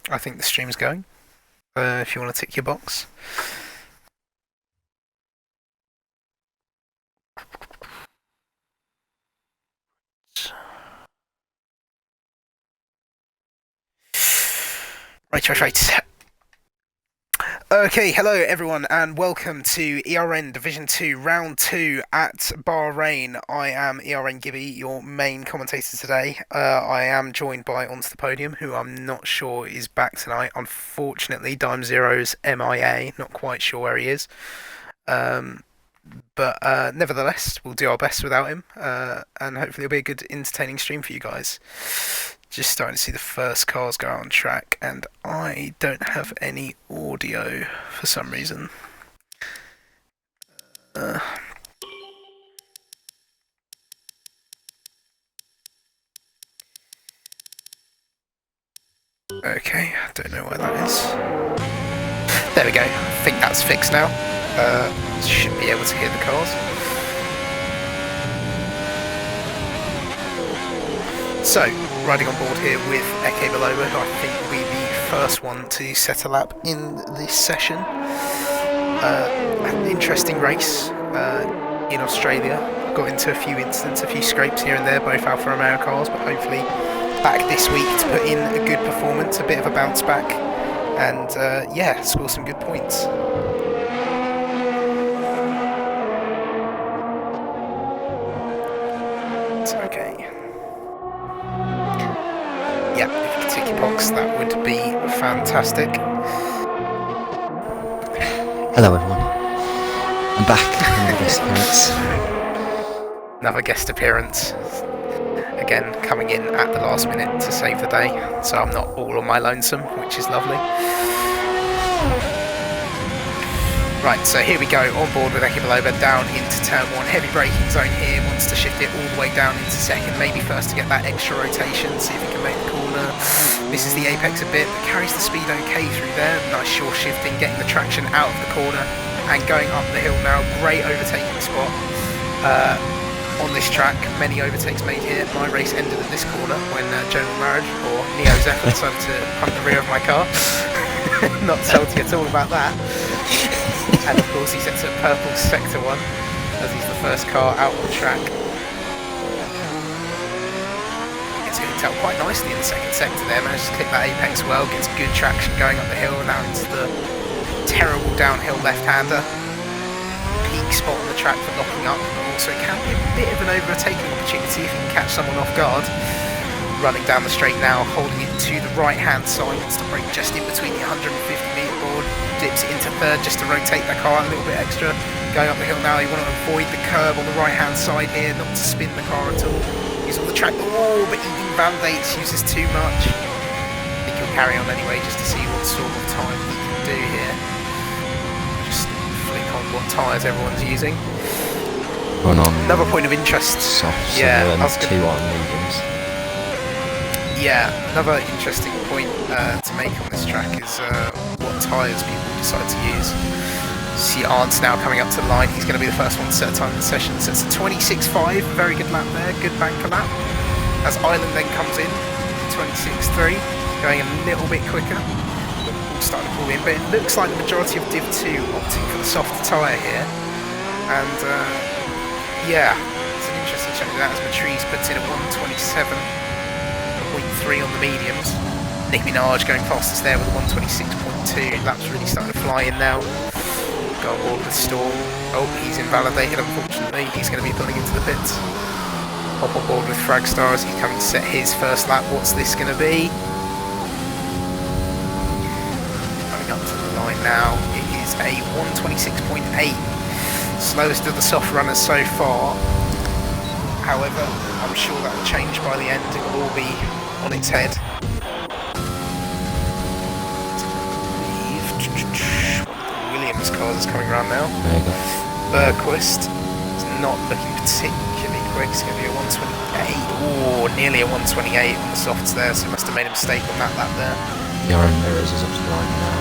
I think the stream's going. If you want to tick your box. Right. Okay, hello everyone, and welcome to ERN Division 2, Round 2 at Bahrain. I am ERN Gibby, your main commentator today. I am joined by Onto the Podium, who I'm not sure is back tonight. Unfortunately, Dime Zero's MIA, not quite sure where he is. But nevertheless, we'll do our best without him, and hopefully it'll be a good, entertaining stream for you guys. Just starting to see the first cars go out on track, and I don't have any audio for some reason. Okay, I don't know why that is. There we go. I think that's fixed now. Should be able to hear the cars. So, riding on board here with Eke Belova, who I think will be the first one to set a lap in this session. An interesting race in Australia. Got into a few incidents, a few scrapes here and there, both Alfa Romeo cars, but hopefully back this week to put in a good performance, a bit of a bounce back, and yeah, score some good points. Okay. Yeah, if you could tick your box, that would be fantastic. Hello everyone, I'm back. Another guest appearance. Again, coming in at the last minute to save the day, so I'm not all on my lonesome, which is lovely. Right, so here we go, on board with Eke Belova, down into turn 1, heavy braking zone here, wants to shift it all the way down into second, maybe first to get that extra rotation, see if he can make the corner. Misses the apex a bit, but carries the speed okay through there. Nice short shifting, getting the traction out of the corner and going up the hill now. Great overtaking spot on this track. Many overtakes made here. My race ended at this corner when General Marriage or Neo Zephyr decided to hunt the rear of my car. Not salty at all about that. And of course he sets up purple sector 1 as he's the first car out on track. Gets hooked out quite nicely in the second sector there, manages to clip that apex well, gets good traction going up the hill and out into the terrible downhill left-hander. Peak spot on the track for locking up, but also it can be a bit of an overtaking opportunity if you can catch someone off guard. Running down the straight now, holding it to the right-hand side, wants to break just in between the 150-metre board, dips it into third just to rotate the car a little bit extra. Going up the hill now, you want to avoid the curb on the right-hand side here, not to spin the car at all. He's on the track, oh, but eating band-aids, uses too much. I think he'll carry on anyway just to see what sort of time he can do here. Just flick on what tyres everyone's using. Run on another point of interest. Soft, yeah, I was gonna... 2 on mediums. Yeah, another interesting point to make on this track is what tyres people decide to use. See Arndt's now coming up to the line. He's going to be the first one to set a time in the session. So it's a 26.5, very good lap there, good banker lap. As Island then comes in, 26.3, going a little bit quicker. Starting to pull in, but it looks like the majority of Div 2 opting for the softer tyre here. And yeah, it's an interesting check that as Matrice puts in a 127.3 on the mediums. Nick Minaj going fastest there with a 126.2. That's really starting to fly in now. Go on board with Storm. Oh, he's invalidated unfortunately. He's going to be pulling into the pits. Hop on board with Fragstar as he's coming to set his first lap. What's this going to be? Coming up to the line now. It is a 126.8. Slowest of the soft runners so far. However, I'm sure that will change by the end. It will all be on its head. Williams cars is coming around now. There you go. Bergquist is not looking particularly quick. It's going to be a 128. Oh, nearly a 128 on the softs there, so must have made a mistake on that lap there. ERN Mirrors is up to the line now.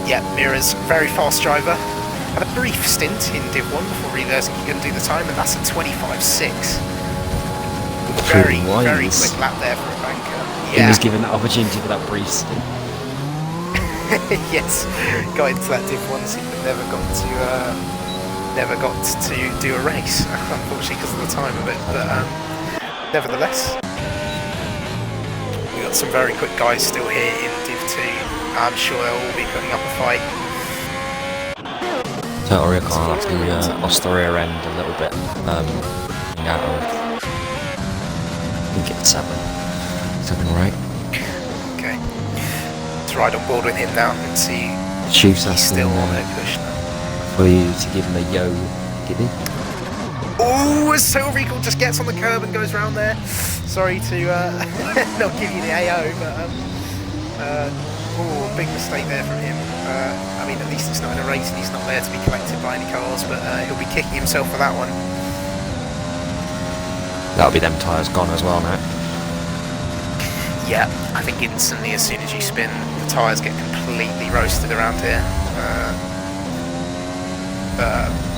Yeah, Mirrors, very fast driver. Had a brief stint in Div 1 before realising he couldn't do the time, and that's a 25.6. Very quick lap there for a banker. he was given that opportunity for that brief stint. Yes, got into that div once, but never got to do a race, unfortunately, because of the time of it. But nevertheless, we got some very quick guys still here in Div 2. I'm sure they'll all be putting up a fight. Total recall actually lost the rear end a little bit. Out of, I think it's 7 right. Okay, let's ride on board with him now and see. Chief's he's still on their push now. For you to give him a yo, giddy. Oh, as Total Recall just gets on the curb and goes round there. Sorry to not give you the AO, but big mistake there from him. I mean, at least it's not in a race and he's not there to be collected by any cars, but he'll be kicking himself for that one. That'll be them tyres gone as well now. Yeah, I think instantly as soon as you spin, the tyres get completely roasted around here.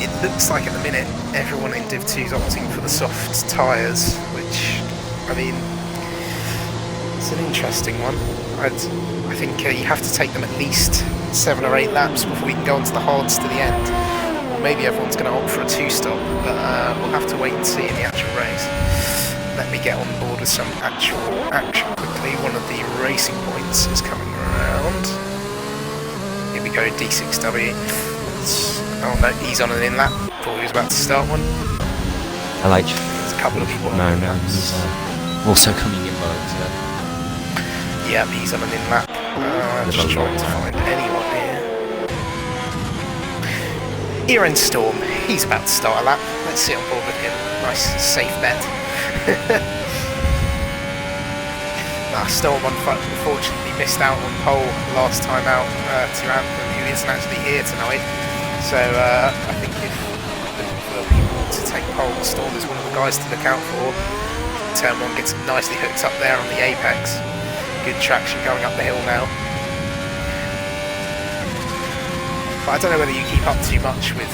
It looks like at the minute everyone in Div 2 is opting for the soft tyres, which, I mean, it's an interesting one. I think you have to take them at least 7 or 8 laps before we can go onto the hards to the end. Or maybe everyone's going to opt for a 2-stop, but we'll have to wait and see in the actual race. Let me get on board with some actual action quickly. One of the racing points is coming around. Here we go, D6W. Oh no, he's on an in-lap. Thought he was about to start one. LH. There's a couple of people. No, he's also coming in well. Yeah, he's on an in-lap. Just trying to find anyone here. ERN Storm, he's about to start a lap. Let's sit on board with him. Nice, safe bet. Storm unfortunately missed out on pole last time out to Anthem, who isn't actually here tonight. So I think if looking for people to take pole, Storm is one of the guys to look out for. Turn 1 gets nicely hooked up there on the apex. Good traction going up the hill now. But I don't know whether you keep up too much with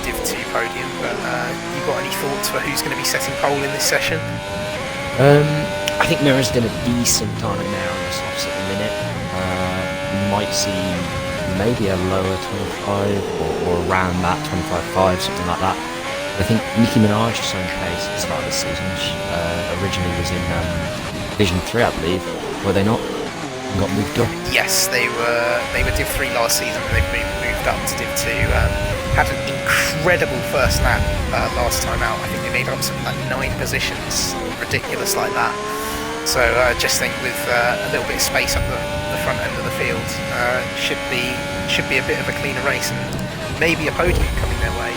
Div 2 podium, but you got any thoughts for who's going to be setting pole in this session? I think Mira's done a decent time now on the softs at the minute. We might see maybe a lower 25 or around that 25.5, something like that. I think Nicki Minaj is on pace at the start of the season. She originally was in Division 3, I believe. Were they not? And got moved up? Yes, they were Div 3 last season, and they've been moved up to Div 2. Had an incredible first lap last time out. I think they made up something like 9 positions, ridiculous like that. So just think with a little bit of space up the front end of the field, should be a bit of a cleaner race and maybe a podium coming their way.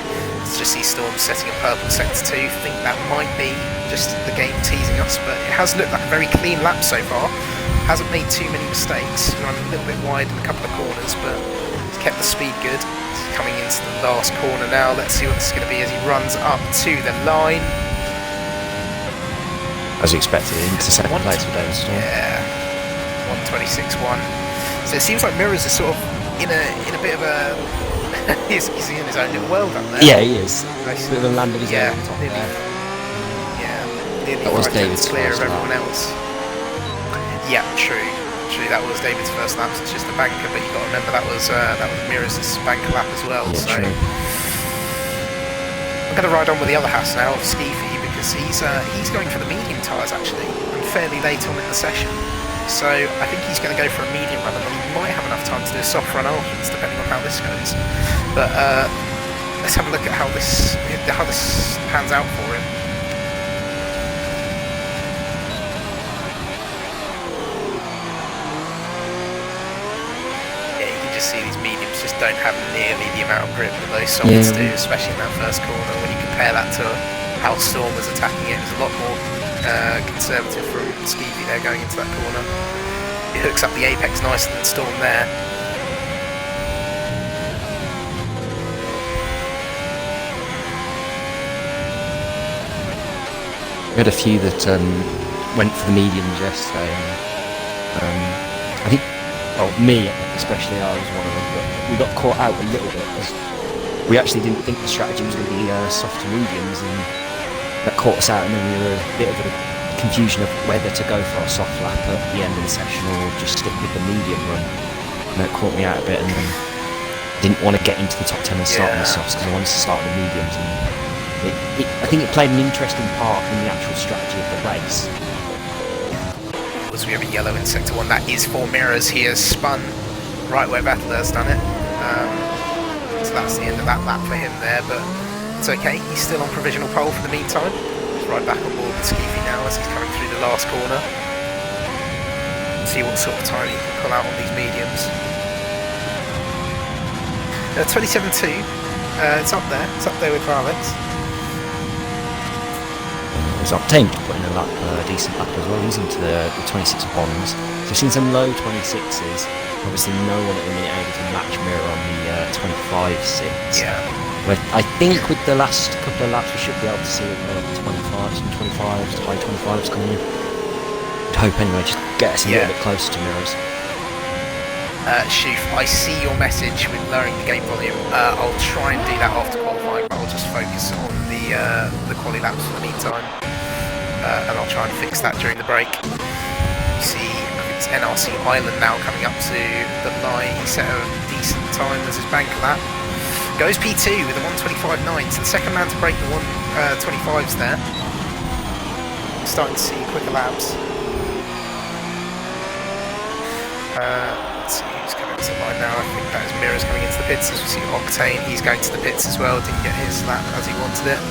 Just see Storm setting a purple sector 2. Think that might be just the game teasing us, but it has looked like a very clean lap so far. Hasn't made too many mistakes. Run a little bit wide in a couple of corners, but he's kept the speed good. He's coming into the last corner now. Let's see what this is going to be as he runs up to the line. As you expected, into second place with David Storm. Yeah, 126.1. So it seems like Mirrors is sort of in a bit of a he's in his own little world up there. Yeah, he is. Nice. Bit of a land of his own on top nearly, there. Yeah, nearly that was David's clear first of everyone lap. else. Yeah, true. That was David's first lap. So it's just a banker, but you got to remember that was Mirrors' banker lap as well. Yeah, so true. I'm going to ride on with the other Haas now of Skeefy because he's going for the medium tyres actually, and fairly late on in the session. So I think he's going to go for a medium run, and then he might have enough time to do a soft run afterwards, depending on how this goes. But let's have a look at how this pans out for him. Yeah, you can just see these mediums just don't have nearly the amount of grip that those solids do, especially in that first corner. When you compare that to how Storm was attacking it, it was a lot more conservative from Skeevy there going into that corner. It hooks up the apex nicer than Storm there. We had a few that went for the mediums yesterday. I think, well, me especially, I was one of them, but we got caught out a little bit because we actually didn't think the strategy was going to be soft to mediums, and that caught us out, and then we were a bit of a confusion of whether to go for a soft lap at the end of the session or just stick with the medium run. And it caught me out a bit, and then didn't want to get into the top 10 and start on the softs because I wanted to start on the mediums. And I think it played an interesting part in the actual strategy of the race. As we have a yellow in sector 1, that is for Mirrors. He has spun right where Vettel has done it. So that's the end of that lap for him there, but it's okay. He's still on provisional pole for the meantime. He's right back on board with Skeefy now as he's coming through the last corner. See what sort of time he can pull out on these mediums. 27.2. It's up there. It's up there with Varlex. It was Octane putting a decent lap as well. He's into the 26 bonds. So we've seen some low 26s. Obviously, no one at the minute able to match Mirror on the 25.6. Yeah. But I think with the last couple of laps, we should be able to see the 25s and 25s, high 25s coming in. I'd hope anyway, just get us a little bit closer to Mirrors. Shoof, I see your message with lowering the game volume. I'll try and do that after qualifying, but I'll just focus on the quali laps for the meantime. And I'll try and fix that during the break. You see, I think it's NRC Island now coming up to the line. He set a decent time as his banker lap. Goes P2 with a 1:25.9. So the second man to break the 1:25s there. Starting to see quicker laps. Let's see who's coming to the line now. I think that is Mirrors coming into the pits. As we see Octane, he's going to the pits as well. Didn't get his lap as he wanted it.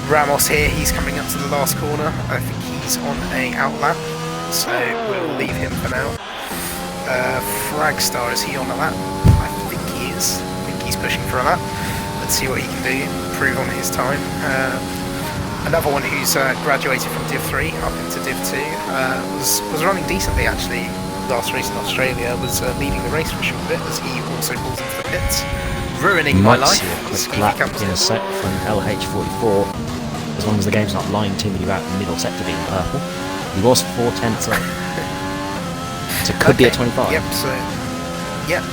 Ramos here, he's coming up to the last corner. I think he's on a out lap, so we'll leave him for now. Fragstar, is he on a lap? I think he is. I think he's pushing for a lap. Let's see what he can do, improve on his time. Another one who's graduated from Div 3 up into Div 2 was running decently actually. Last race in Australia was leading the race for a short bit as he also pulls into the pits, ruining my life. See a quick lap in a sec from LH44, as long as the game's not lying to me about the middle sector being purple. He was 4/10 up, so it could be a 25. Yep, so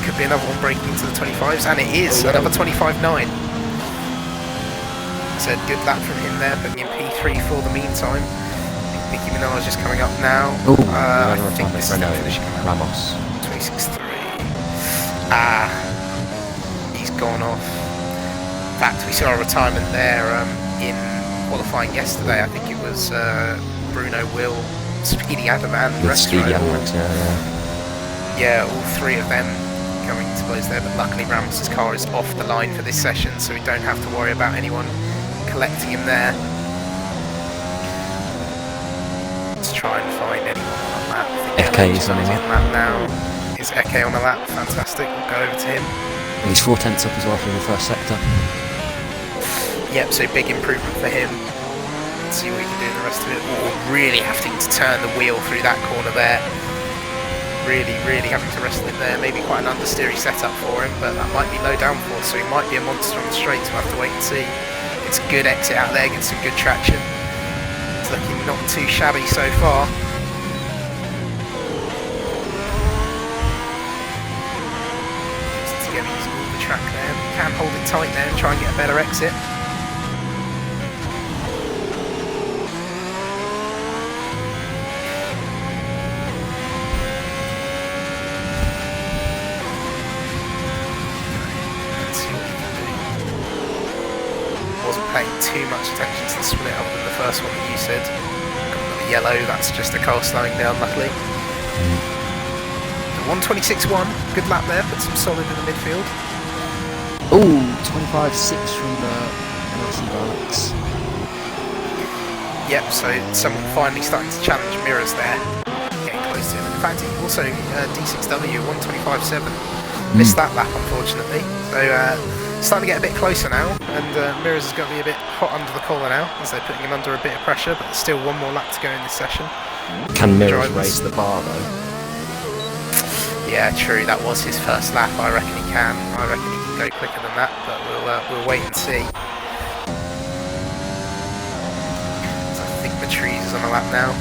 could be another one breaking into the 25s, and it is another 25.9. So good lap from him there, putting in P3 for the meantime. Nicki Minaj is coming up now. I think this is finishing Ramos. 26.3. He's gone off. In fact, we saw a retirement there in qualifying yesterday. I think it was Bruno, Will, Speedy Adam and Rex. Yeah, all three of them coming to blows there. But luckily Ramos's car is off the line for this session, so we don't have to worry about anyone collecting him there. Try and find anyone on the lap. Eke is on the lap now. Is Eke on the lap? Fantastic. We'll go over to him. And he's 4/10 up as well from the first sector. Yep, so big improvement for him. Let's see what he can do in the rest of it. Really having to turn the wheel through that corner there. Really having to wrestle it there. Maybe quite an understeery setup for him, but that might be low downforce, so he might be a monster on the straights. We'll have to wait and see. It's a good exit out there, gets some good traction. It's looking not too shabby so far. Just to get using all the track there. Can hold it tight there and try and get a better exit. Let's see what he can do. Wasn't paying too much attention to the split other than the first one that you said. Got the yellow, that's just a car slowing down luckily. The 126.1, good lap there, put some solid in the midfield. Ooh, 25.6 from the NRC Barracks. Yep, so someone finally starting to challenge Mirrors there. Getting close to him. In fact, also D6W, 125.7. Missed that lap unfortunately. So starting to get a bit closer now, and Mirrors has got to be a bit hot under the collar now as they're putting him under a bit of pressure, but still one more lap to go in this session. Can Mirrors raise the bar though? Yeah, true, that was his first lap. I reckon he can. I reckon he can go quicker than that, but we'll wait and see. So I think Matriz is on a lap now.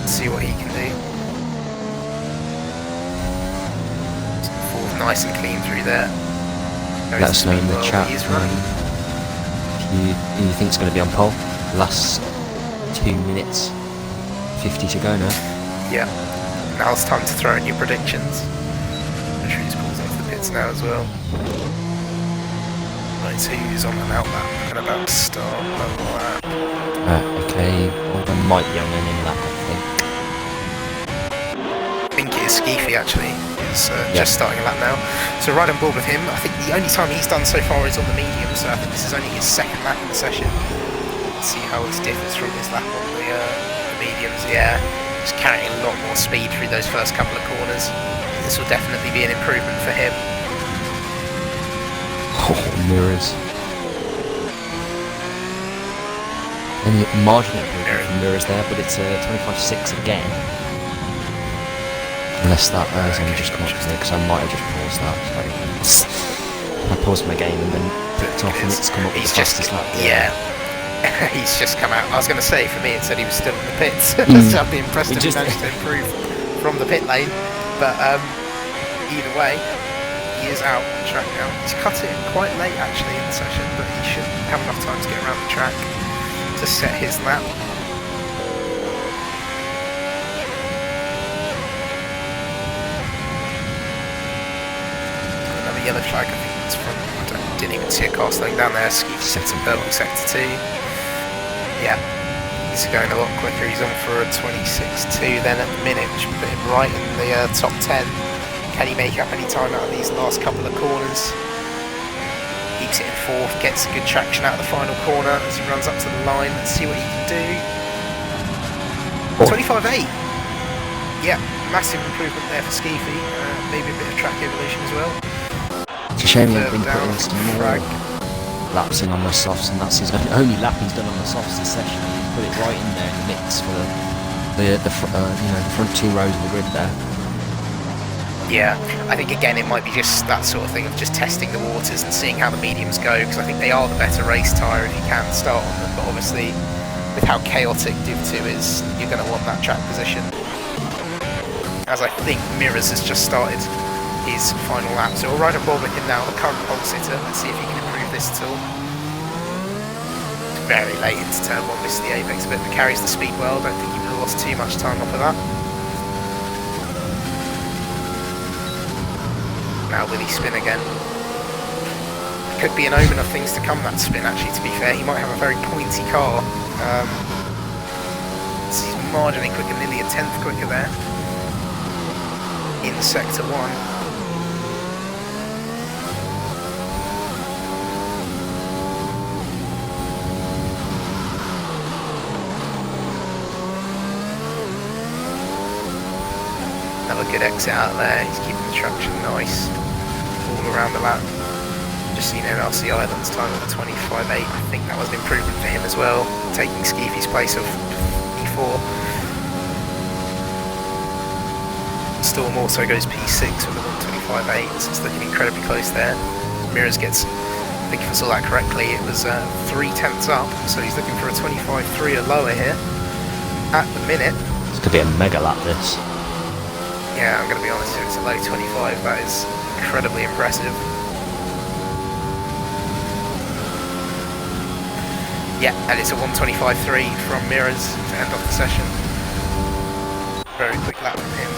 Let's see what he can do. Falls nice and clean through there. Let us know in the chat if you think it's going to be on pole. Last 2 minutes. 50 to go now. Yeah. Now it's time to throw in your predictions. Patrice pulls off the pits now as well. Right, so who's on an out lap and about to start another lap. Okay, well, there might be young in that, I think. I think it is Skeefy actually. He's just starting a lap now. So right on board with him. I think the only time he's done so far is on the medium, so I think this is only his second lap in the session. Let's see how this differs from his lap on the mediums. Yeah, he's carrying a lot more speed through those first couple of corners. This will definitely be an improvement for him. Oh, mirrors. Only marginal improvement from mirrors there, but it's 25.6 again. Unless that has only just come up to me, because I might have just paused that. So I paused my game and then picked off, and it's come up with the fastest lap. Yeah. He's just come out. I was going to say, for me, it said he was still in the pits. So I'd be impressed if he managed to improve from the pit lane. But either way, he is out on track now. He's cut it quite late, actually, in the session, but he should have enough time to get around the track to set his lap. Another yellow flag, I think it's from, I didn't even see a car slowing down there. Skeefy sets in purple sector 2. Yeah, he's going a lot quicker. He's on for a 26.2 then at the minute, which would put him right in the top 10. Can he make up any time out of these last couple of corners? Keeps it in fourth, gets good traction out of the final corner as he runs up to the line. Let's see what he can do. 25.8. Yeah, massive improvement there for Skeefy. Maybe a bit of track evolution as well. It's a shame he hasn't been putting some more laps in on the softs, and that's his only lap he's done on the softs this session. He's put it right in there in the mix for the front two rows of the grid there. Yeah, I think again it might be just that sort of thing of just testing the waters and seeing how the mediums go, because I think they are the better race tyre if you can start on them, but obviously with how chaotic Div 2 is, you're going to want that track position. As I think Mirrors has just started his final lap, so we'll ride on board with him now, the current pole sitter. Let's see if he can improve this at all. It's very late into turn 1, missed the apex a bit, but carries the speed well. Don't think he would have lost too much time off of that. Now will he spin again? Could be an omen of things to come, that spin actually, to be fair. He might have a very pointy car. He's marginally quicker, nearly a tenth quicker there in sector 1. Another good exit out there, he's keeping the traction nice all around the lap. Just seen NRC Islands time at a 25.8, I think that was an improvement for him as well, taking Skeefy's place of P4. Storm also goes P6 with a 125.8, so it's looking incredibly close there. Mirrors gets, I think if I saw that correctly, it was 3 tenths up, so he's looking for a 25.3 or lower here at the minute. It's going to be a mega lap this. Yeah, I'm going to be honest, if it's a low 25, that is incredibly impressive. Yeah, and it's a 125.3 from Mirrors to end off the session. Very quick lap from him.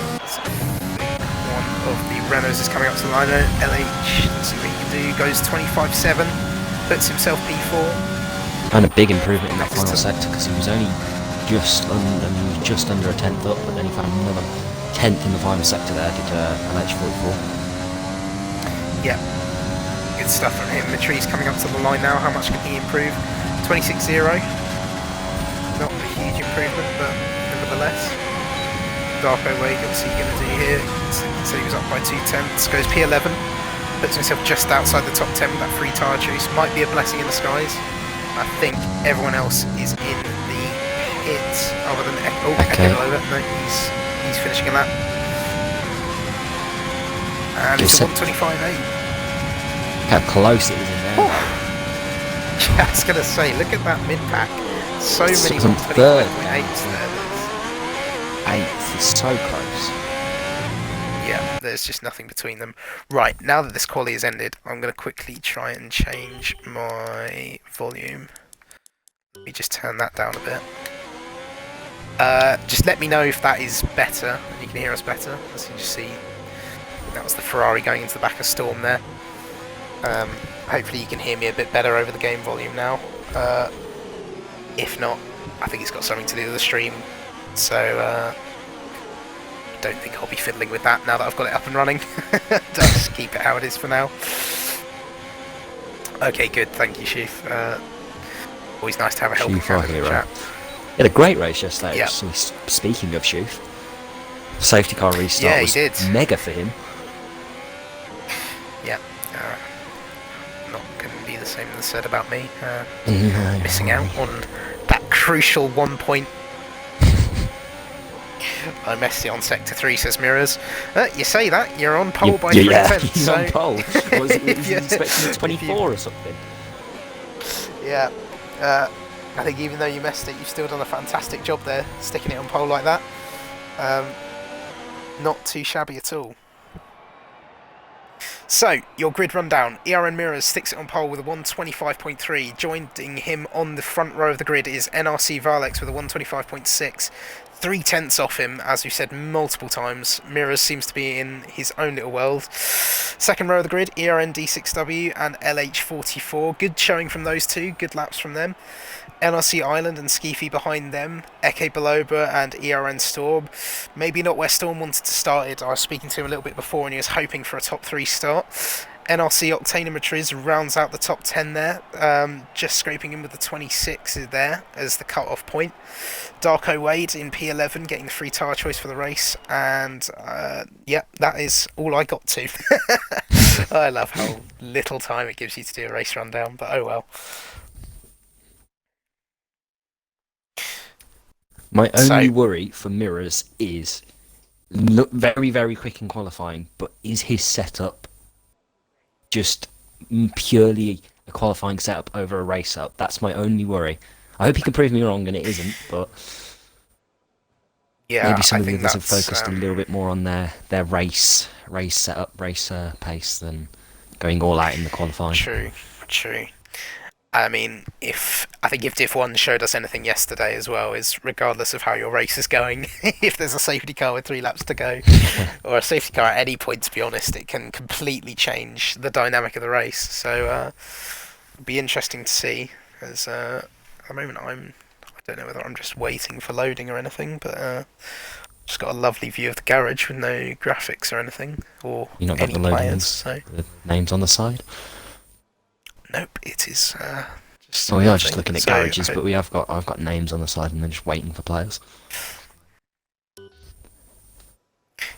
One of the Renaults is coming up to the line. LH, let's see what he can do. Goes 25.7, puts himself P4. And a big improvement in that final sector, because he was only just under a tenth up, but then he found another tenth in the final sector there, did LH44. Yeah, good stuff from him. Matrice coming up to the line now. How much can he improve? 26.0. Not a huge improvement, but nevertheless. Darko Wade, what's he going to do here? So he was up by 2 tenths. Goes P11. Puts himself just outside the top 10 with that free tyre juice. Might be a blessing in disguise. I think everyone else is in the pits other than Echo over. No, he's finishing a lap. And it's a 125.8. How close it was in there. Yeah, I was going to say, look at that mid-pack. So many 125.8s there. 8th is so close. Yeah, there's just nothing between them. Right, now that this quali has ended, I'm going to quickly try and change my volume. Let me just turn that down a bit. Just let me know if that is better, and you can hear us better. As you just see, that was the Ferrari going into the back of Storm there. Hopefully you can hear me a bit better over the game volume now. If not, I think it's got something to do with the stream, so I don't think I'll be fiddling with that now that I've got it up and running. Just keep it how it is for now. Okay, good, thank you, Sheaf. Always nice to have a helping hand in the chat. He had a great race yesterday. Yep. Speaking of Sheaf, safety car restart was mega for him. Yeah, not going to be the same as said about me. Missing out on that crucial 1 point. I messed it on sector 3, says Mirrors. You say that, you're on pole by 3 tenths. He's so on pole. Was he expecting 24 or something? Yeah. I think even though you messed it, you've still done a fantastic job there, sticking it on pole like that. Not too shabby at all. So, your grid rundown. ERN Mirrors sticks it on pole with a 125.3. Joining him on the front row of the grid is NRC Varlex with a 125.6. 3 tenths off him, as we've said multiple times. Mirrors seems to be in his own little world. Second row of the grid, ERN D6W and LH44. Good showing from those two, good laps from them. NRC Island and Skeefy behind them, Eke Beloba and ERN Storm. Maybe not where Storm wanted to start it. I was speaking to him a little bit before and he was hoping for a top 3 start. NRC Octane and Matriz rounds out the top 10 there, just scraping in with the 26 is there as the cut-off point. Darko Wade in P11 getting the free tyre choice for the race, and yeah, that is all I got to. I love how little time it gives you to do a race rundown, but oh well. My only worry for Mirrors is look very, very quick in qualifying, but is his setup just purely a qualifying setup over a race up? That's my only worry. I hope he can prove me wrong, and it isn't, but yeah, maybe some of the others have focused a little bit more on their race setup, race pace than going all out in the qualifying. True. I mean, I think if Div 1 showed us anything yesterday as well, is regardless of how your race is going, if there's a safety car with 3 laps to go, or a safety car at any point, to be honest, it can completely change the dynamic of the race. So it'll be interesting to see, as at the moment I don't know whether I'm just waiting for loading or anything, but just got a lovely view of the garage with no graphics or anything, or you not got any the players. So the names on the side? Nope, it is just. Oh, we are just looking at garages, but I've got names on the side and then just waiting for players.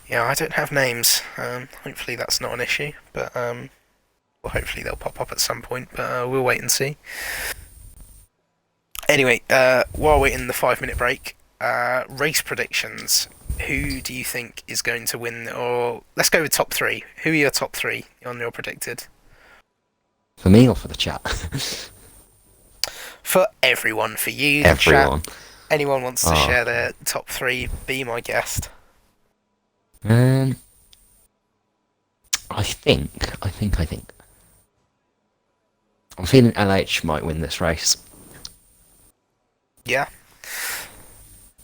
Yeah, I don't have names. Hopefully that's not an issue, but well, hopefully they'll pop up at some point. But we'll wait and see. Anyway, while we're in the 5-minute break, race predictions. Who do you think is going to win? Or let's go with top 3. Who are your top 3 on your predicted? For me or for the chat? For everyone, for you, everyone. The chat. Anyone wants to share their top 3, be my guest. I think. I'm feeling LH might win this race. Yeah.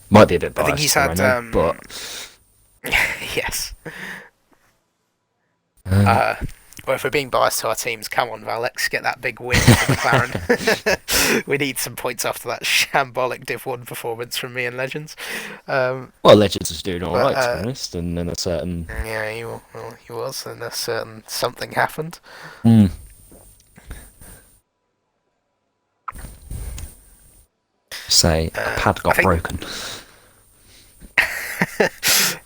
Might be a bit biased. I think he's had, but yes. Well, if we're being biased to our teams, come on, Valex, get that big win for McLaren. We need some points after that shambolic Div 1 performance from me and Legends. Well, Legends was doing alright, to be honest, and then a certain... Yeah, he was, and a certain something happened. Say, a pad got broken.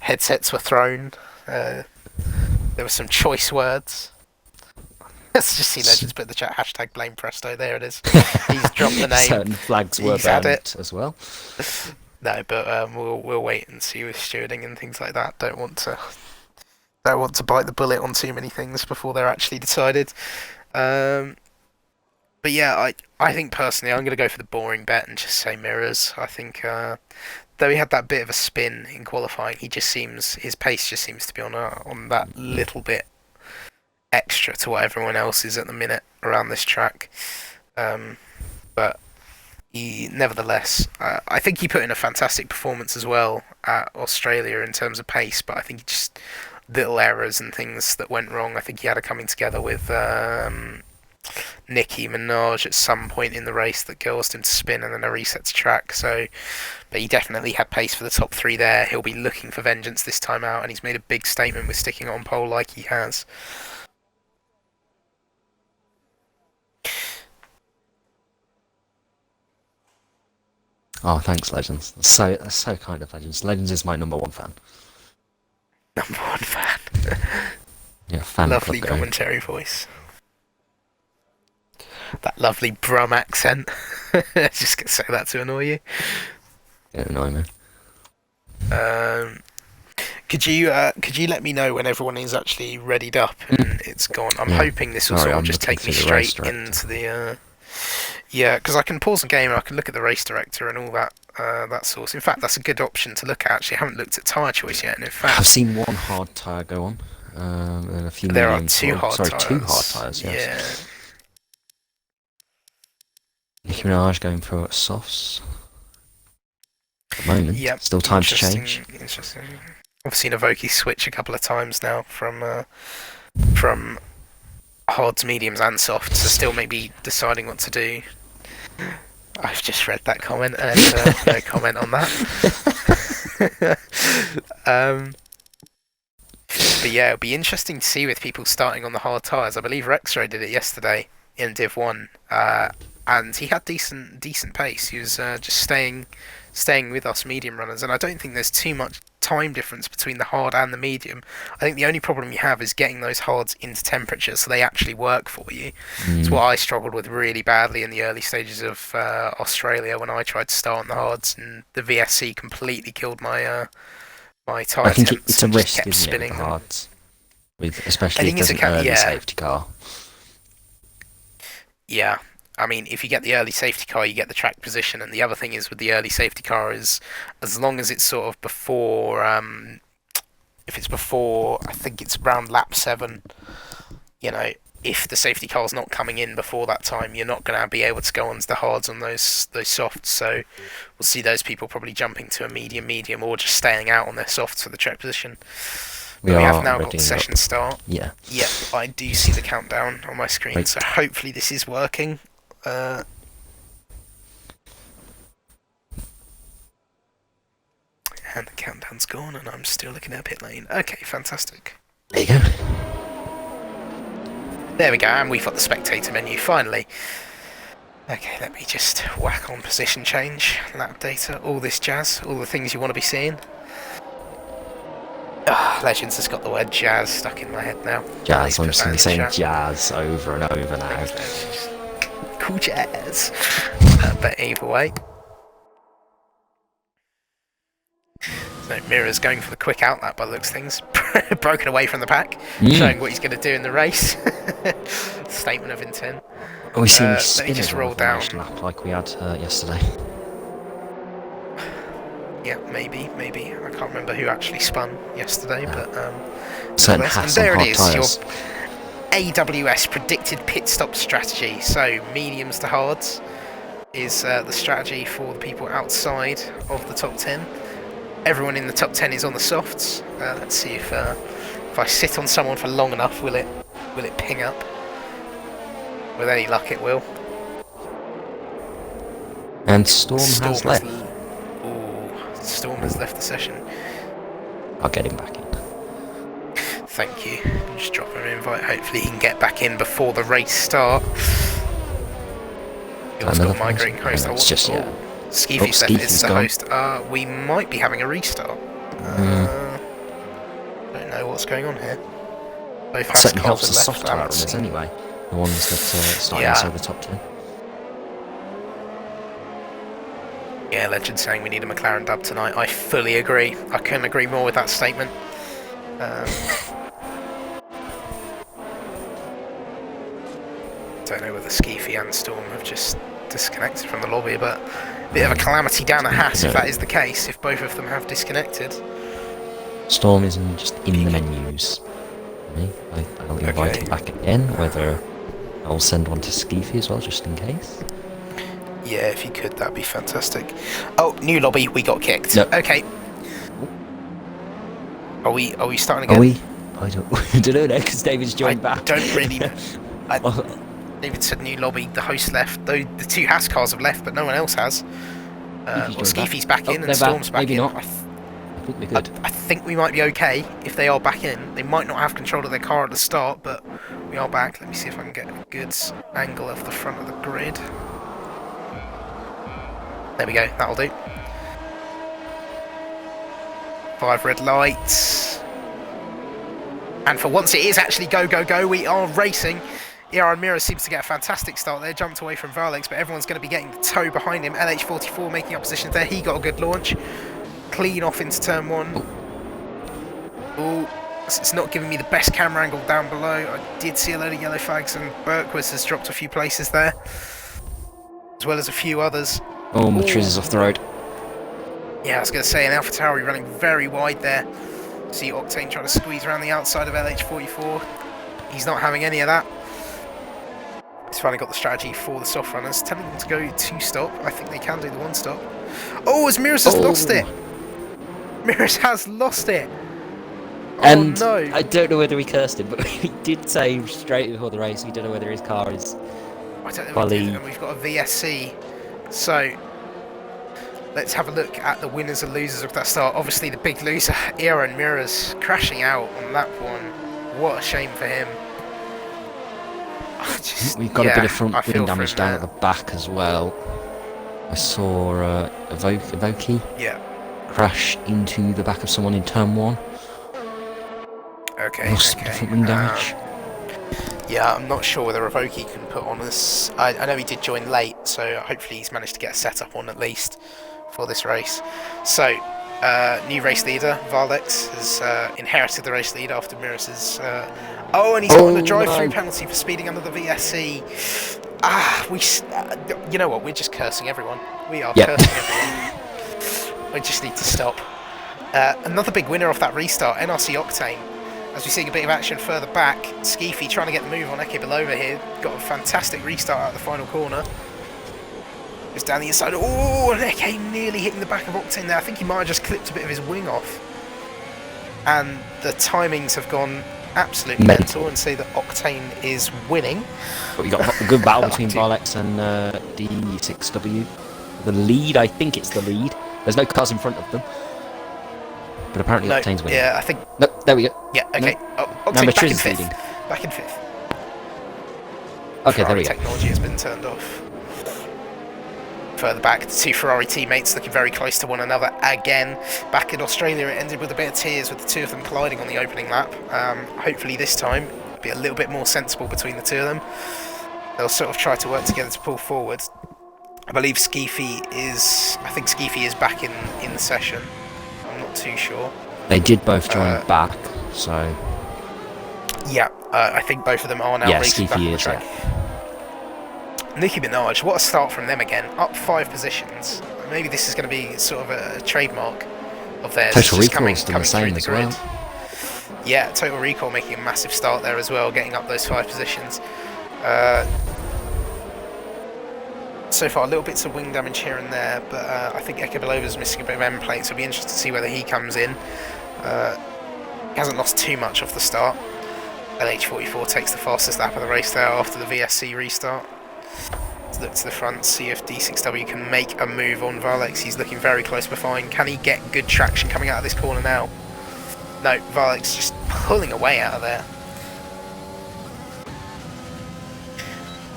Headsets were thrown. There were some choice words. Let's just see Legends put in the chat, hashtag blame Presto, there it is. He's dropped the name. Certain flags were banned as well. No, but we'll wait and see with stewarding and things like that. Don't want to bite the bullet on too many things before they're actually decided. But yeah, I think personally I'm going to go for the boring bet and just say Mirrors. I think though he had that bit of a spin in qualifying, his pace just seems to be on that little bit extra to what everyone else is at the minute around this track. But Nevertheless, I think he put in a fantastic performance as well at Australia in terms of pace, but I think he just little errors and things that went wrong. I think he had a coming together with Nicki Minaj at some point in the race that caused him to spin and then a reset to track. So, but he definitely had pace for the top three there. He'll be looking for vengeance this time out, and he's made a big statement with sticking on pole like he has. Oh, thanks, Legends. That's so kind of Legends. Legends is my #1 fan. #1 fan. Yeah, fan Lovely club going. commentary voice. That lovely Brum accent. Just gonna say that to annoy you. Yeah, annoy me. Could you let me know when everyone is actually readied up and it's gone? I'm hoping this will Sorry, sort of I'm just looking take me through the race straight director. into the. Yeah, because I can pause the game and I can look at the race director and all that that source. In fact, that's a good option to look at. Actually, I haven't looked at tyre choice yet, and in fact, I've seen one hard tyre go on, and a few there are mediums. two hard Sorry, tyres. 2 hard tyres. Yes. Yeah. Nicki Minaj going for softs. At the moment, Yep. still time to change. Interesting. I've seen Avoki switch a couple of times now from hards, mediums, and softs. So still maybe deciding what to do. I've just read that comment and no comment on that. But yeah, it'll be interesting to see with people starting on the hard tyres. I believe Rexro did it yesterday in Div 1, and he had decent pace. He was just staying with us medium runners, and I don't think there's too much time difference between the hard and the medium. I think the only problem you have is getting those hards into temperature so they actually work for you. It's what I struggled with really badly in the early stages of Australia when I tried to start on the hards, and the VSC completely killed my my tyre I think temps it's a and just risk, kept isn't it, spinning with the them. hards? Especially if it's there's an early yeah. safety car. Yeah, I mean, if you get the early safety car, you get the track position, and the other thing is with the early safety car is as long as it's sort of before, if it's before, I think it's around lap 7, you know, if the safety car's not coming in before that time, you're not going to be able to go onto the hards on those softs, so we'll see those people probably jumping to a medium, or just staying out on their softs for the track position. We have now got the session start. Yeah. Yep, I do see the countdown on my screen, Right. so hopefully this is working. And the countdown's gone, and I'm still looking at pit lane. Okay, fantastic. There you go. There we go, and we've got the spectator menu, finally. Okay, let me just whack on position change, lap data, all this jazz, all the things you want to be seeing. Legends has got the word jazz stuck in my head now. Jazz, I'm Please just put that in the saying chat. jazz over and over now. Cool jazz. But either way. So Mirror's going for the quick outlap by the looks of things. Broken away from the pack, showing what he's going to do in the race. Statement of intent. Oh, we seen let me just roll down. Lap like we had yesterday. Yeah, maybe. I can't remember who actually spun yesterday, but Certain and hats there on it hard is, tyres. your AWS predicted pit stop strategy. So mediums to hards is the strategy for the people outside of the top 10. Everyone in the top 10 is on the softs. Let's see if I sit on someone for long enough, will it ping up? With any luck, it will. And Storm has left. Storm has left the session. I'll get him back in. Thank you. Just drop him an invite. Hopefully he can get back in before the race start. He's got migraine host. It's just, yeah. Skeefy's left is the host. We might be having a restart. Don't know what's going on here. Both house Certainly cars helps the are soft left. tyre runners anyway. The ones that start inside the top 10. Yeah, Legend saying we need a McLaren dub tonight. I fully agree. I couldn't agree more with that statement. Don't know whether Skeefy and Storm have just disconnected from the lobby, but a bit of a calamity down the hat if that is the case, if both of them have disconnected. Storm isn't just in the menus. I'll invite him back again, whether I'll send one to Skeefy as well, just in case. Yeah, if you could, that'd be fantastic. Oh, new lobby, we got kicked. No. Okay. Are we starting again? Are we? I don't know now because David's joined back. Don't really know. David said new lobby, the host left. Though the 2 Haas cars have left, but no one else has. Skeefy's back in and Storm's back in. Maybe not. I think we're good. I think we might be okay if they are back in. They might not have control of their car at the start, but we are back. Let me see if I can get a good angle of the front of the grid. There we go, that'll do. 5 red lights. And for once it is actually go, go, go. We are racing. ERN Mira seems to get a fantastic start there. Jumped away from Varlex, but everyone's going to be getting the tow behind him. LH44 making up positions there. He got a good launch. Clean off into turn 1. Oh, it's not giving me the best camera angle down below. I did see a load of yellow flags, and Berkwas has dropped a few places there, as well as a few others. Oh, Matriz is off the road. Yeah, I was going to say, an AlphaTauri running very wide there. See Octane trying to squeeze around the outside of LH44. He's not having any of that. He's finally got the strategy for the soft runners, telling them to go 2-stop. I think they can do the 1-stop. Oh, as Miras has lost it! Miras has lost it! And oh no! I don't know whether he cursed him, but he did say straight before the race, we don't know whether his car is... I don't know, and we've got a VSC. So, let's have a look at the winners and losers of that start. Obviously the big loser, ERN Miras, crashing out on lap 1. What a shame for him. We've got a bit of front wing damage down at the back as well. I saw Evoki crash into the back of someone in turn 1. Okay, lost front wing damage. Yeah, I'm not sure whether Evoki can put on this. I know he did join late, so hopefully he's managed to get a setup on at least for this race. So, new race leader, Varlex, has inherited the race lead after Miras' oh, and he's gotten a drive-through penalty for speeding under the VSC. You know what? We're just cursing everyone. We are cursing everyone. We just need to stop. Another big winner off that restart, NRC Octane. As we're seeing a bit of action further back, Skeefy trying to get the move on Eke Belova here. Got a fantastic restart out of the final corner. Goes down the inside. Oh, and Eke nearly hitting the back of Octane there. I think he might have just clipped a bit of his wing off. And the timings have gone absolutely mental, and say that Octane is winning. But we got a good battle between Varlex and D6W. The lead, I think it's the lead. There's no cars in front of them. But apparently Octane's winning. Yeah, I think... No, there we go. Yeah, okay. No. Oh, Octane back in 5th. Leading. Back in 5th. Okay, there we go. Technology has been turned off. Further back, the 2 Ferrari teammates looking very close to one another again. Back in Australia, it ended with a bit of tears with the 2 of them colliding on the opening lap. Hopefully this time, it'll be a little bit more sensible between the 2 of them. They'll sort of try to work together to pull forward. I believe Skeefy is back in the session. I'm not too sure. They did both join back, so... Yeah, I think both of them are now racing back on the track. Nicki Minaj, what a start from them again. Up 5 positions. Maybe this is going to be sort of a trademark of theirs. Total Recall coming still the same through as the grid. well. Yeah, Total Recall making a massive start there as well, getting up those 5 positions. So far, little bits of wing damage here and there, but I think Eke Belova's missing a bit of end plate, so it'll be interesting to see whether he comes in. He hasn't lost too much off the start. LH44 takes the fastest lap of the race there after the VSC restart. Let's look to the front, see if D6W can make a move on Varlex. He's looking very close behind. Can he get good traction coming out of this corner now? No, Varlex just pulling away out of there.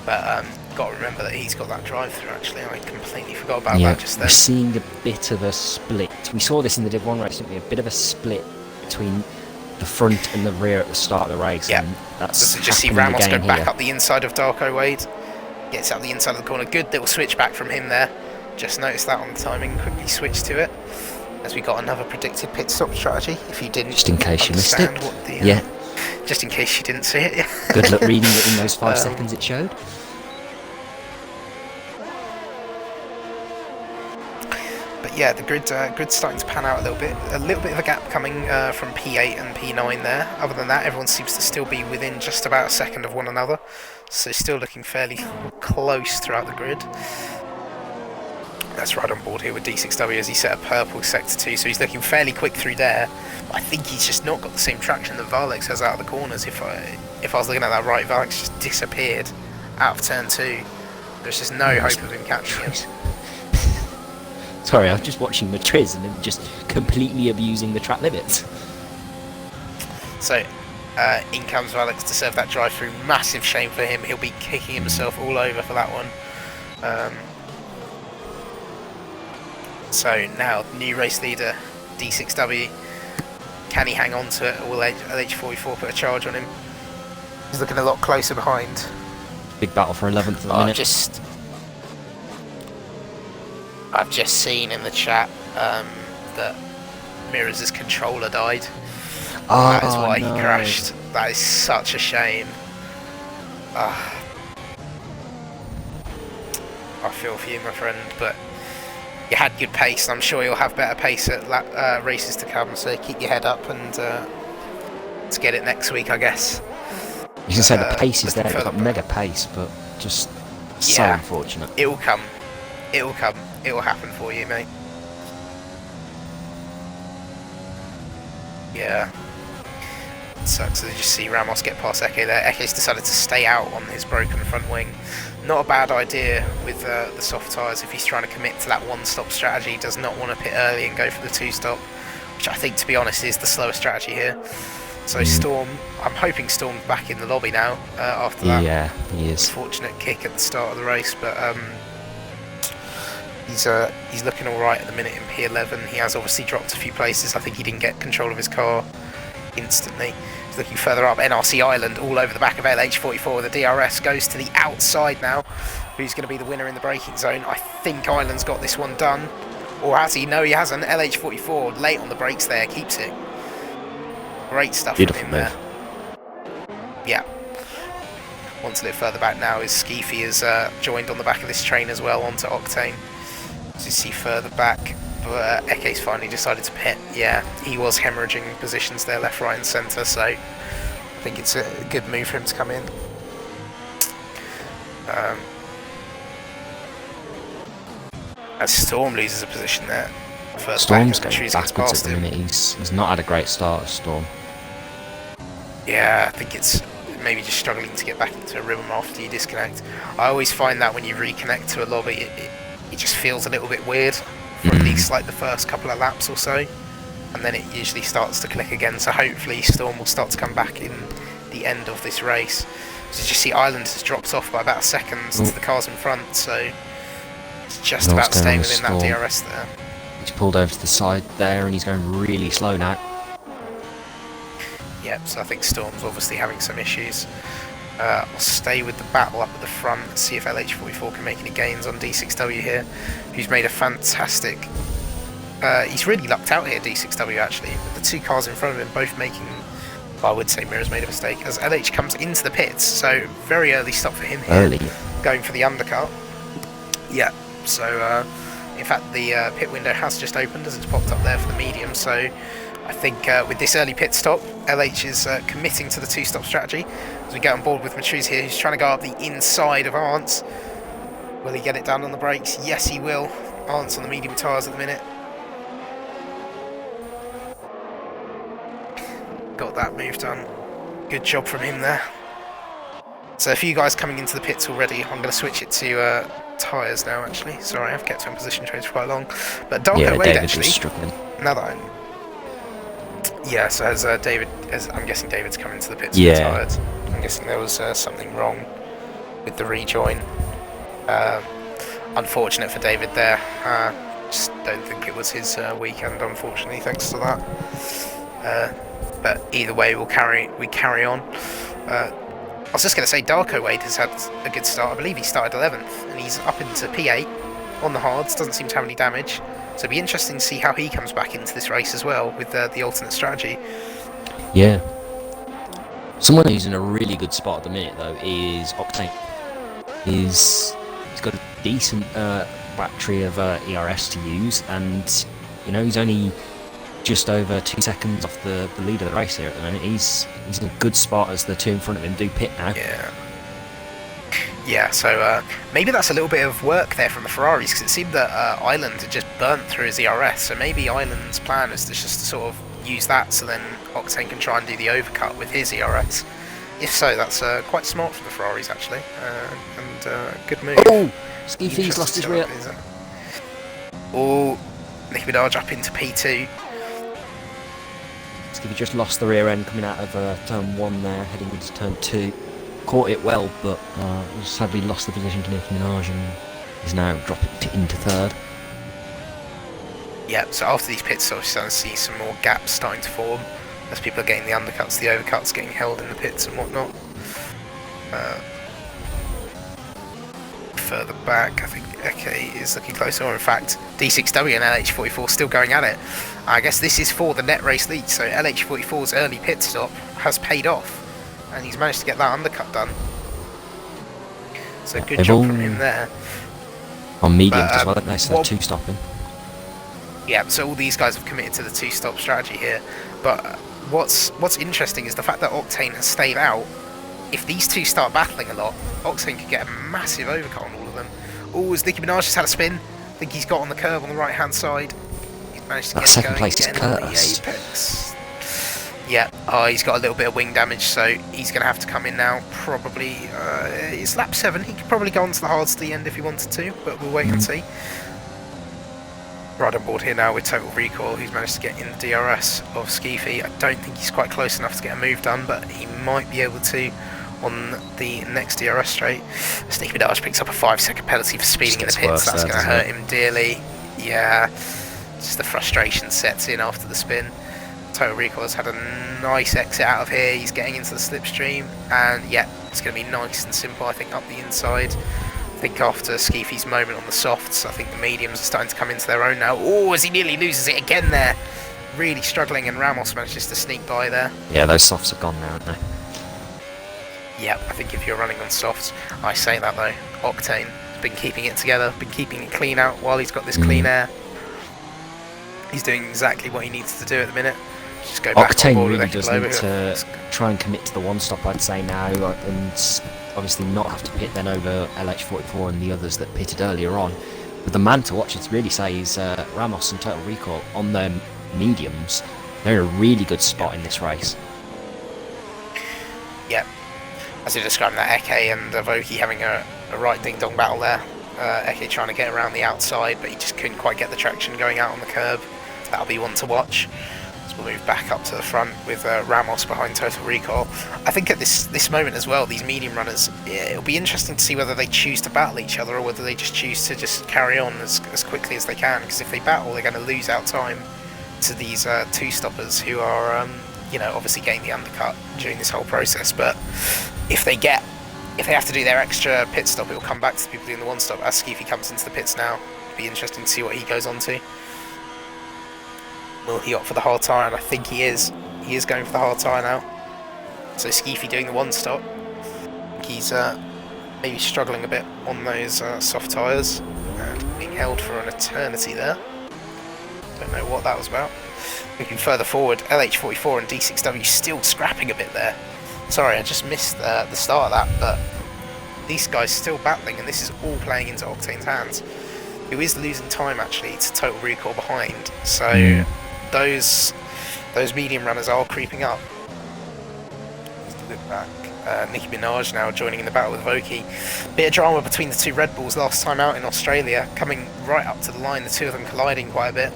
But got to remember that he's got that drive-through actually. I completely forgot about that just then. We're seeing a bit of a split. We saw this in the Div 1 race, didn't we? A bit of a split between the front and the rear at the start of the race. Yeah, and that's so just see Ramos go back up the inside of Darko Wade. Gets out the inside of the corner. Good little switch back from him there. Just noticed that on the timing. Quickly switched to it. As we got another predicted pit stop strategy. If you didn't, just in case you missed it. What the, yeah. Just in case you didn't see it. Yeah. Good luck reading it in those 5 seconds it showed. But yeah, the grid's starting to pan out a little bit. A little bit of a gap coming from P8 and P9 there. Other than that, everyone seems to still be within just about a second of one another. So still looking fairly close throughout the grid. That's right on board here with D6W as he set a purple sector 2, so he's looking fairly quick through there. I think he's just not got the same traction that Varlex has out of the corners. If I was looking at that right, Varlex just disappeared out of turn 2. There's just no hope of him catching him. Sorry, I was just watching Matriz and him just completely abusing the track limits. So, in comes Varlex to serve that drive through. Massive shame for him. He'll be kicking himself all over for that one. So now, new race leader, D6W. Can he hang on to it, or will LH44 put a charge on him? He's looking a lot closer behind. Big battle for 11th at the minute. I've just seen in the chat that Mirrors' controller died. That is why he crashed. That is such a shame. I feel for you, my friend, but you had good pace, and I'm sure you'll have better pace at races to come, so keep your head up and let's get it next week, I guess. You can say the pace is there, it's got mega pace, but just so unfortunate. It will come. It will come. It will happen for you, mate. Yeah. It sucks that you just see Ramos get past Eke there. Eke's decided to stay out on his broken front wing. Not a bad idea with the soft tyres if he's trying to commit to that one-stop strategy. He does not want to pit early and go for the two-stop, which I think, to be honest, is the slower strategy here. So Storm, I'm hoping Storm's back in the lobby now after that. Yeah, he is. Unfortunate kick at the start of the race, but he's looking all right at the minute in P11. He has obviously dropped a few places. I think he didn't get control of his car instantly. He's looking further up. NRC Island all over the back of LH44. The DRS goes to the outside now. Who's going to be the winner in the braking zone? I think Island's got this one done. Or has he? No, he hasn't. LH44 late on the brakes there, keeps it. Great stuff from him there. Yeah. Once a little further back now is Skeefy has joined on the back of this train as well onto Octane. As you see further back, but Eke's finally decided to pit. Yeah, he was hemorrhaging positions there, left, right and centre, so I think it's a good move for him to come in. As Storm loses a position there. Storm's going backwards at the minute. He's not had a great start, Storm. Yeah, I think it's maybe just struggling to get back into a rhythm after you disconnect. I always find that when you reconnect to a lobby, it just feels a little bit weird for at least like the first couple of laps or so, and then it usually starts to click again. So hopefully Storm will start to come back in the end of this race. So you see Island has dropped off by about a second to the cars in front, so it's just about staying within that DRS there. He's pulled over to the side there and he's going really slow now. Yep, so I think Storm's obviously having some issues. I'll stay with the battle up at the front and see if LH44 can make any gains on D6W here, who's made a fantastic... he's really lucked out here, D6W, actually, with the two cars in front of him both making... Well, I would say Mirror's made a mistake, as LH comes into the pits, so very early stop for him here. Early. Going for the undercut. Yeah, so in fact the pit window has just opened as it's popped up there for the medium, so I think with this early pit stop, LH is committing to the two-stop strategy. As we get on board with Matriz here, who's trying to go up the inside of Arntz. Will he get it done on the brakes? Yes, he will. Arntz on the medium tyres at the minute. Got that move done. Good job from him there. So a few guys coming into the pits already. I'm going to switch it to tyres now, actually. Sorry, I've kept on position change for quite long. But Darko Wade, actually. Struggling. Now that I'm... Yeah, so as I'm guessing David's come into the pits tired. I'm guessing there was something wrong with the rejoin. Unfortunate for David there. Just don't think it was his weekend, unfortunately, thanks to that. But either way, we carry on. I was just going to say, Darko Wade has had a good start. I believe he started 11th, and he's up into P8 on the hards. Doesn't seem to have any damage. So it'll be interesting to see how he comes back into this race as well with the alternate strategy. Yeah. Someone who's in a really good spot at the minute, though, is Octane. He's got a decent battery of ERS to use, and he's only just over 2 seconds off the lead of the race here at the minute. He's in a good spot as the two in front of him do pit now. Yeah, so maybe that's a little bit of work there from the Ferraris, because it seemed that Ireland had just burnt through his ERS, so maybe Ireland's plan is to just sort of use that so then Octane can try and do the overcut with his ERS. If so, that's quite smart from the Ferraris actually, and good move. Oh! Skiffy's lost his rear. Oh, Nicki Minaj up into P2. Skiffy just lost the rear end coming out of turn 1 there, heading into turn 2. Caught it well, but sadly lost the position to Nicki Minaj and is now dropping into 3rd. Yeah, so after these pits, we're starting to see some more gaps starting to form as people are getting the undercuts, the overcuts, getting held in the pits and whatnot. Further back, I think Eke is looking closer, or in fact, D6W and LH44 still going at it. I guess this is for the net race lead, so LH44's early pit stop has paid off, and he's managed to get that undercut done. So good job from him there. On mediums as well, don't they? So they're 2-stopping. Yeah, so all these guys have committed to the 2-stop strategy here. But what's interesting is the fact that Octane has stayed out. If these two start battling a lot, Octane could get a massive overcut on all of them. Oh, as Nicki Minaj just had a spin. I think he's got on the curb on the right-hand side. He's managed to get second going place is again on the cursed. apex. Yeah, he's got a little bit of wing damage, so he's going to have to come in now. Probably, it's lap 7. He could probably go on to the hards to the end if he wanted to, but we'll wait and see. Right on board here now with Total Recall, who's managed to get in the DRS of Skeefy. I don't think he's quite close enough to get a move done, but he might be able to on the next DRS straight. Nicki Minaj picks up a 5-second penalty for speeding in the pits. That's going to hurt him dearly. Yeah, just the frustration sets in after the spin. Total Recall has had a nice exit out of here. He's getting into the slipstream, and yeah, it's going to be nice and simple, I think, up the inside. I think after Skeefy's moment on the softs, I think the mediums are starting to come into their own now. Oh, as he nearly loses it again there. Really struggling, and Ramos manages to sneak by there. Yeah, those softs are gone now, aren't they? Yeah, I think if you're running on softs, I say that though, Octane has been keeping it together, been keeping it clean out while he's got this clean air. He's doing exactly what he needs to do at the minute. Just go back on Octane board really with does need to try and commit to the 1-stop, I'd say now, and obviously not have to pit then over LH44 and the others that pitted earlier on. But the man to watch, it's really say, is Ramos and Total Recall on their mediums. They're in a really good spot in this race. Yeah, as you described that, Eke and Voki having a right ding-dong battle there. Eke trying to get around the outside, but he just couldn't quite get the traction going out on the curb. So that'll be one to watch. So we'll move back up to the front with Ramos behind Total Recall. I think at this moment as well, these medium runners, it'll be interesting to see whether they choose to battle each other or whether they just choose to just carry on as quickly as they can. Because if they battle, they're going to lose out time to these 2-stoppers who are, obviously getting the undercut during this whole process. But if they have to do their extra pit stop, it will come back to the people doing the 1-stop. As Skeefy comes into the pits now, it'll be interesting to see what he goes on to. Will he opt for the hard tyre? And I think he is. He is going for the hard tyre now. So Skeefy doing the 1-stop. I think he's maybe struggling a bit on those soft tyres and being held for an eternity there. Don't know what that was about. Looking further forward, LH44 and D6W still scrapping a bit there. Sorry, I just missed the start of that, but these guys still battling, and this is all playing into Octane's hands, who is losing time actually to Total Recall behind. So those medium runners are creeping up. Let's look back. Nicki Minaj now joining in the battle with Voki. Bit of drama between the two Red Bulls last time out in Australia, coming right up to the line, the two of them colliding quite a bit.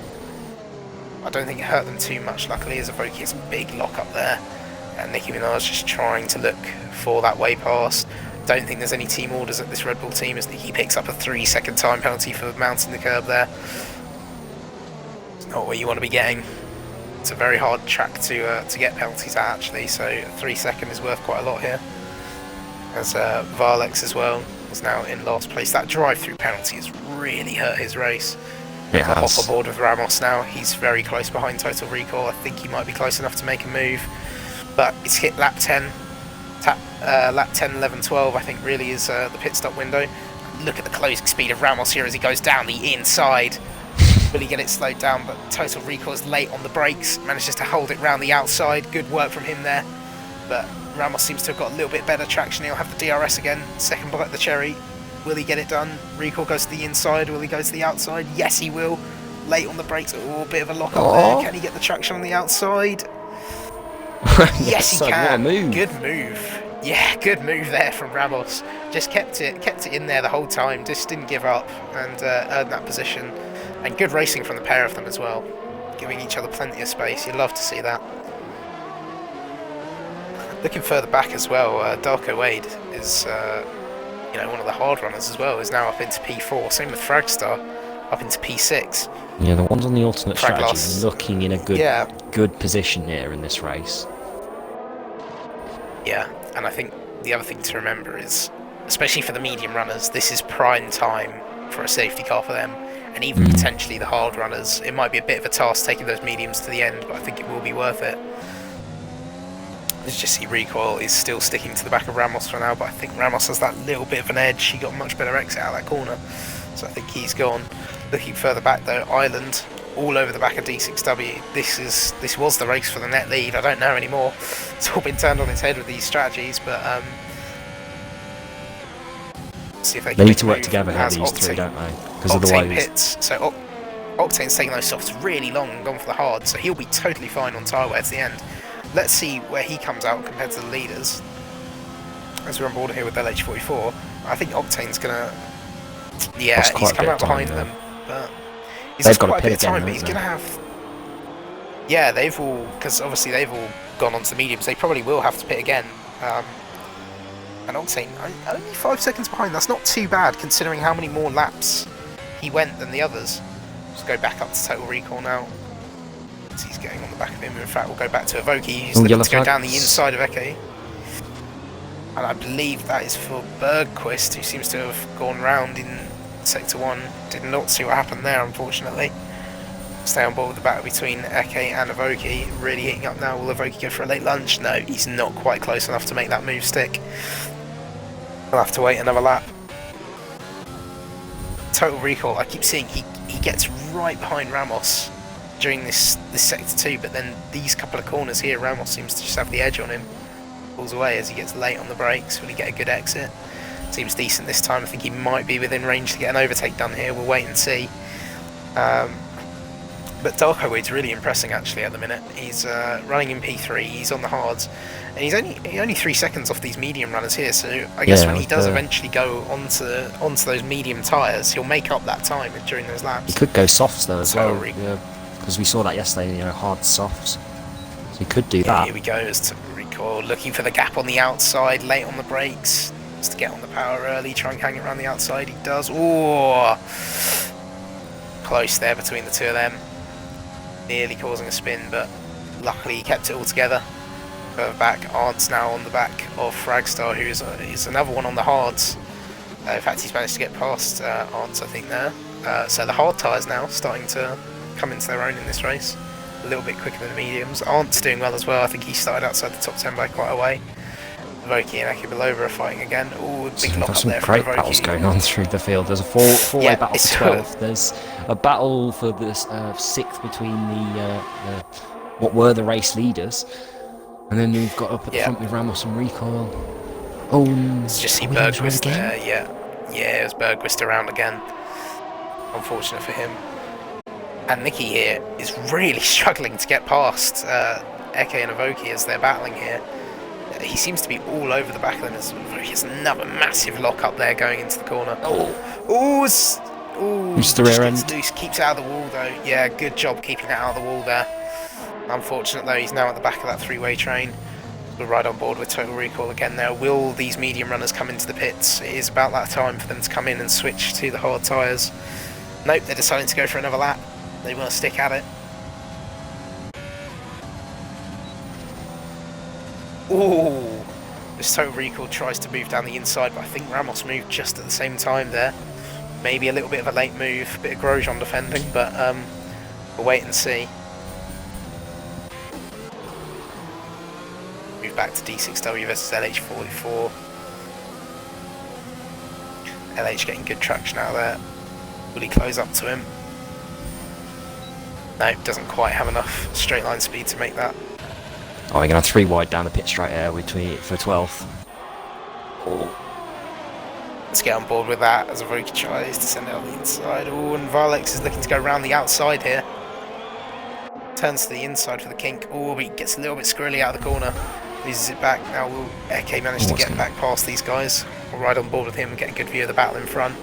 I don't think it hurt them too much, luckily, as Voki has a big lock up there. And Nicki Minaj just trying to look for that way past. Don't think there's any team orders at this Red Bull team, as Nicki picks up a 3-second time penalty for mounting the curb there. It's not what you want to be getting. It's a very hard track to get penalties at, actually, so a 3-second is worth quite a lot here. As Varlex as well is now in last place. That drive-through penalty has really hurt his race. Hop on board with Ramos now. He's very close behind Total Recall. I think he might be close enough to make a move. But it's hit lap 10. Lap 10, 11, 12, I think really is the pit stop window. Look at the closing speed of Ramos here as he goes down the inside. Will he get it slowed down? But Total Recall is late on the brakes. Manages to hold it round the outside. Good work from him there. But Ramos seems to have got a little bit better traction. He'll have the DRS again. Second bite of the cherry. Will he get it done? Recall goes to the inside. Will he go to the outside? Yes, he will. Late on the brakes. Oh, a bit of a lock up there. Can he get the traction on the outside? Yes, he can. What a move. Good move. Yeah, good move there from Ramos. Just kept it in there the whole time. Just didn't give up and earned that position. And good racing from the pair of them as well, giving each other plenty of space. You'd love to see that. Looking further back as well, Darko Wade is one of the hard runners as well. Is now up into P4. Same with Fragstar, up into P6. Yeah, the ones on the alternate Fraglos, strategy looking in a good position here in this race. Yeah, and I think the other thing to remember is, especially for the medium runners, this is prime time for a safety car for them, and even potentially the hard runners. It might be a bit of a task taking those mediums to the end, but I think it will be worth it. Let's just see, Recoil is still sticking to the back of Ramos for now, but I think Ramos has that little bit of an edge. He got a much better exit out of that corner, so I think he's gone. Looking further back though, Ireland all over the back of D6W. This was the race for the net lead. I don't know anymore. It's all been turned on its head with these strategies, but see if they need to work together here, these three, don't they? Because Octane otherwise pits. So Octane's taking those softs really long and gone for the hard, so he'll be totally fine on tyre wear at the end. Let's see where he comes out compared to the leaders. As we're on board here with LH44, I think Octane's gonna. Yeah, he's come out behind them, but he's got quite a bit of time. But he's gonna have. Yeah, they've all, because obviously they've all gone onto the mediums. They probably will have to pit again. And Octane only 5 seconds behind. That's not too bad considering how many more laps he went than the others. Let's go back up to Total Recall now. He's getting on the back of him. In fact, we'll go back to Evoki, who's looking to go down the inside of Eke. And I believe that is for Bergquist, who seems to have gone round in Sector 1. Did not see what happened there, unfortunately. Stay on board with the battle between Eke and Evoki. Really heating up now. Will Evoki go for a late lunge? No, he's not quite close enough to make that move stick. We'll have to wait another lap. Total Recall, I keep seeing he gets right behind Ramos during this Sector 2, but then these couple of corners here, Ramos seems to just have the edge on him. Pulls away as he gets late on the brakes. Will he get a good exit? Seems decent this time. I think he might be within range to get an overtake done here. We'll wait and see. But Darko Wade's really impressing actually at the minute. He's running in P3, he's on the hards, and he's only 3 seconds off these medium runners here, so I guess when he does eventually go onto those medium tyres, he'll make up that time during those laps. He could go softs though as well, because we saw that yesterday, hard softs. So he could do that. Here we go, as to Recoil, looking for the gap on the outside, late on the brakes, just to get on the power early, try and hang it around the outside. He does. Oh, close there between the two of them. Nearly causing a spin, but luckily he kept it all together. Further back, Arndt's now on the back of Fragstar, who is another one on the hards. In fact, he's managed to get past Arndt's, I think, there. So the hard tyres now starting to come into their own in this race. A little bit quicker than the mediums. Arndt's doing well as well. I think he started outside the top 10 by quite a way. Evoki and Akibelova are fighting again. Oh, big lock up there for Evoki. Great battles going on through the field. There's a four-way battle for 12th. There's a battle for the 6th between the what were the race leaders, and then we've got up at the front with Ramos and Recoil. Oh, let's just see Bergquist there. Yeah, it was Bergquist around again. Unfortunate for him. And Nicky here is really struggling to get past Eke and Evoki as they're battling here. He seems to be all over the back of them. There's another massive lock up there going into the corner. Mr. ERN loose, keeps it out of the wall though. Yeah, good job keeping it out of the wall there. Unfortunate though, he's now at the back of that three-way train. We're right on board with Total Recall again there. Will these medium runners come into the pits? It is about that time for them to come in and switch to the hard tyres. Nope, they're deciding to go for another lap. They want to stick at it. Ooh, this Total Recall tries to move down the inside, but I think Ramos moved just at the same time there. Maybe a little bit of a late move, a bit of Grosjean defending, but we'll wait and see. Move back to D6W versus LH44. LH getting good traction out there. Will he close up to him? No, doesn't quite have enough straight line speed to make that. Oh, we're going to have 3 wide down the pit straight here for 12th. Let's get on board with that as Avoki tries to send it on the inside. Oh, and Varlex is looking to go around the outside here. Turns to the inside for the kink. Oh, but he gets a little bit squirrely out of the corner. Loses it back. Now will Eke manage to get back past these guys? We'll ride on board with him and get a good view of the battle in front.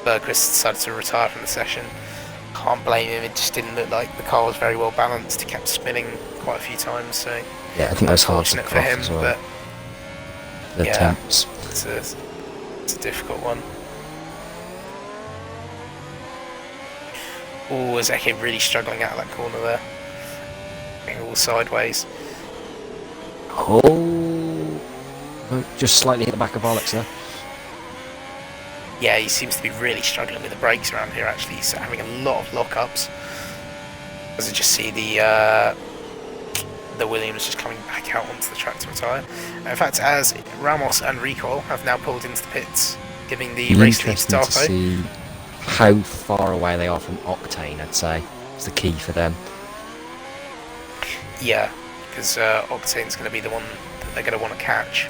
Bergquist decided to retire from the session. Can't blame him, it just didn't look like the car was very well balanced. He kept spinning quite a few times, so yeah, I think those halves are for him, as well. but the attempts. It's a difficult one. Oh, is Eke really struggling out of that corner there? Going all sideways. Oh, just slightly hit the back of Alex there. Yeah, he seems to be really struggling with the brakes around here, actually. He's having a lot of lockups. As I just see the Williams just coming back out onto the track to retire. In fact, as Ramos and Recoil have now pulled into the pits, giving the race lead to Darko. To see how far away they are from Octane, I'd say, is the key for them. Yeah, because Octane's going to be the one that they're going to want to catch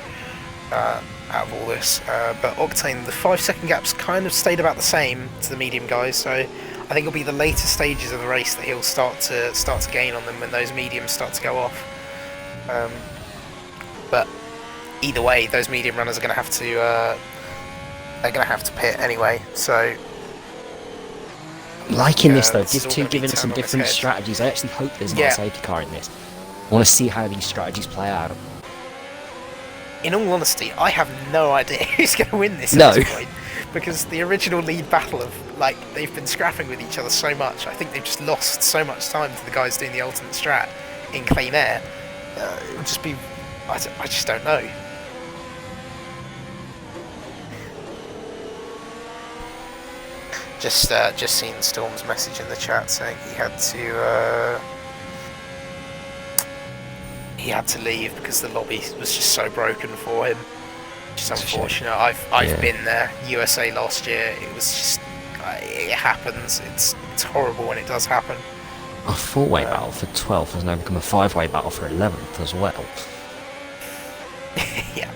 out of all this. But Octane, the 5-second gaps kind of stayed about the same to the medium guys, so I think it'll be the later stages of the race that he'll start to gain on them when those mediums start to go off. But either way, those medium runners are going to have to pit anyway. So liking this though, giving us some different strategies. I actually hope there's not a safety car in this. I want to see how these strategies play out. In all honesty, I have no idea who's going to win this at this point. Because the original lead battle of, like, they've been scrapping with each other so much. I think they've just lost so much time to the guys doing the alternate strat in clean air. It would just be, I just don't know. Just seen Storm's message in the chat saying he had to leave because the lobby was just so broken for him. Which is unfortunate. I've been there. USA last year. It was just it happens. It's horrible when it does happen. A 4-way battle for 12th has now become a 5-way battle for 11th as well. Yeah.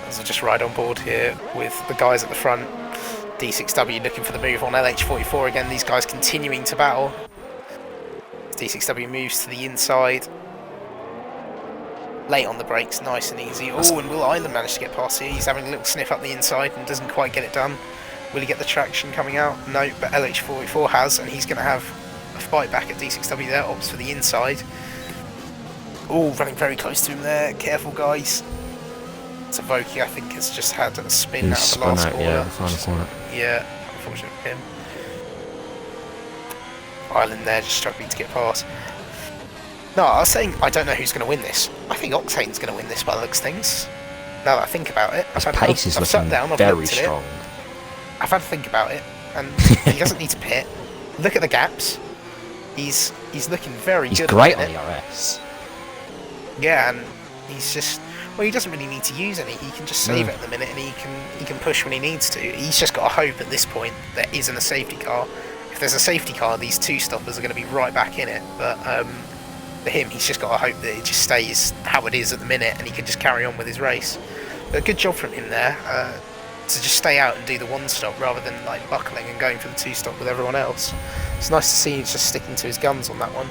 As I just ride on board here with the guys at the front. D6W looking for the move on LH44 again. These guys continuing to battle. D6W moves to the inside. Late on the brakes, nice and easy. Oh, and Will Island managed to get past here. He's having a little sniff up the inside and doesn't quite get it done. Will he get the traction coming out? No, but LH44 has, and he's going to have a fight back at D6W there. Opts for the inside. Oh, running very close to him there. Careful, guys. Avoki, I think, has just had a spin out of the last corner. Yeah, the final corner. Yeah, unfortunate for him. Island there just struggling to get past. No, I was saying I don't know who's going to win this. I think Octane's going to win this by the looks of things. Now that I think about it, I've sat down, I've looked at it. I've had to think about it, and he doesn't need to pit. Look at the gaps. He's looking very good. He's great on the RS. Yeah, and he's just, well, he doesn't really need to use any. He can just save it at the minute, and he can push when he needs to. He's just got to hope at this point there isn't a safety car. If there's a safety car, these two stoppers are going to be right back in it. But for him, he's just got to hope that it just stays how it is at the minute, and he can just carry on with his race. But good job from him there to just stay out and do the one stop rather than like buckling and going for the two stop with everyone else. It's nice to see he's just sticking to his guns on that one.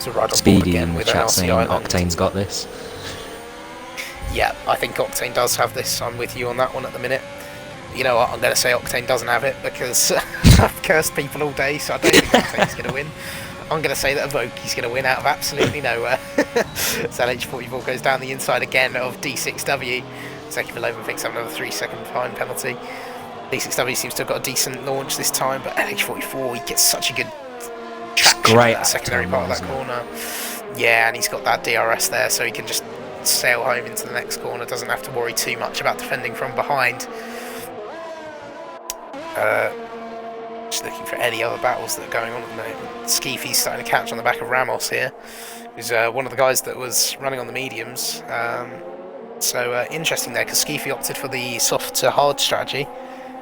So right on board again with NRC Island. Octane's got this. Yeah, I think Octane does have this. I'm with you on that one at the minute. You know what, I'm going to say Octane doesn't have it because I've cursed people all day, so I don't think Octane's going to win. I'm going to say that Avoki's going to win out of absolutely nowhere. So LH44 goes down the inside again of D6W. Zeki Vilova picks up another 3-second fine penalty. D6W seems to have got a decent launch this time, but LH44, he gets such a good traction at that secondary part of that corner. Yeah, and he's got that DRS there, so he can just sail home into the next corner, doesn't have to worry too much about defending from behind. Just looking for any other battles that are going on at the moment. Skeefy's starting to catch on the back of Ramos here, who's one of the guys that was running on the mediums. So interesting there, because Skeefy opted for the soft to hard strategy,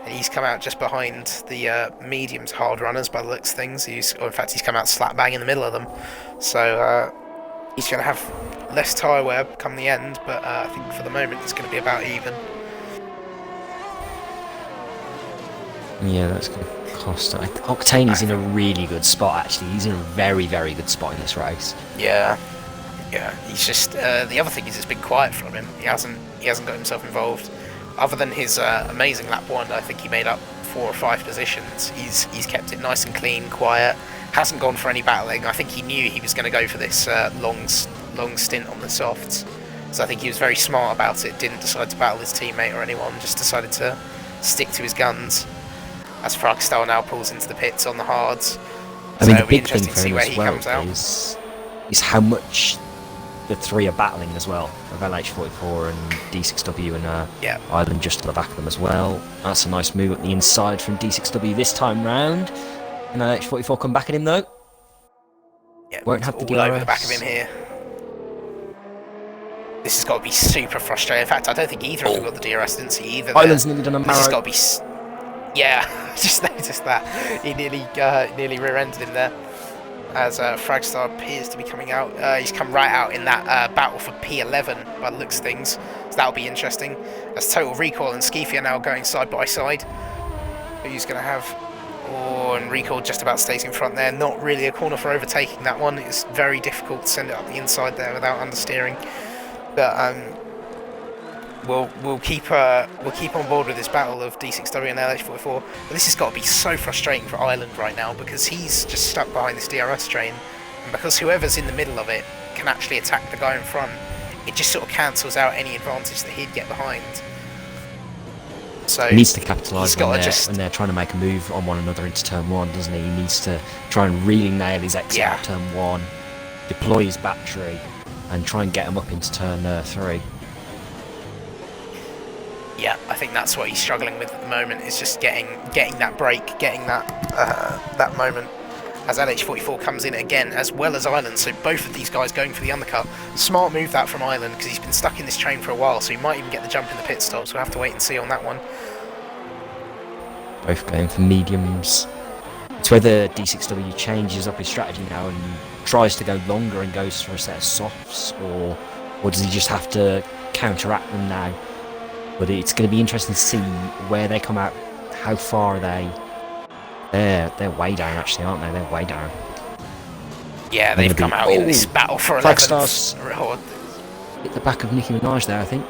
and he's come out just behind the mediums hard runners by the looks of things. Or in fact, he's come out slap bang in the middle of them. So He's going to have less tyre wear come the end, but I think for the moment it's going to be about even. Yeah, that's going to cost. Octane's in a really good spot, actually. He's in a very, very good spot in this race. Yeah. Yeah, he's just the other thing is it's been quiet from him. He hasn't got himself involved. Other than his amazing lap 1, I think he made up 4 or 5 positions. He's kept it nice and clean, quiet. Hasn't gone for any battling. I think he knew he was going to go for this long stint on the softs. So I think he was very smart about it. Didn't decide to battle his teammate or anyone. Just decided to stick to his guns. As Fragstar now pulls into the pits on the hards. I mean, the big thing for him as well out. is how much the 3 are battling as well, of LH44 and D6W and Ireland just to the back of them as well. That's a nice move up the inside from D6W this time round. And LH44 come back at him though. Yeah, won't have the DRS. All over the back of him here. This has got to be super frustrating. In fact, I don't think either of them got the DRS, didn't see either. Ireland's nearly done a This has got to be... Yeah, I just noticed that. He nearly rear-ended him there. As Fragstar appears to be coming out. He's come right out in that battle for P11 by the looks of things. So that'll be interesting. As Total Recall and Skeefy are now going side by side. Who's going to have... Oh, and Recall just about stays in front there. Not really a corner for overtaking that one. It's very difficult to send it up the inside there without understeering. But we'll keep on board with this battle of D6W and LH44. But this has got to be so frustrating for Ireland right now because he's just stuck behind this DRS train, and because whoever's in the middle of it can actually attack the guy in front, it just sort of cancels out any advantage that he'd get behind. So he needs to capitalise when they're trying to make a move on one another into turn 1, doesn't he? He needs to try and really nail his exit at turn 1, deploy his battery, and try and get him up into turn 3. Yeah, I think that's what he's struggling with at the moment, is just getting that break, getting that moment. As LH44 comes in again, as well as Ireland, so both of these guys going for the undercut. Smart move that from Ireland, because he's been stuck in this train for a while, so he might even get the jump in the pit stops. We'll have to wait and see on that one. Both going for mediums. It's whether D6W changes up his strategy now and tries to go longer and goes for a set of softs, or does he just have to counteract them now? But it's going to be interesting to see where they come out. How far are they? They're way down, actually, aren't they? They're way down. Yeah, they've come out in this battle for 11th. Hit the back of Nicki Minaj there, I think.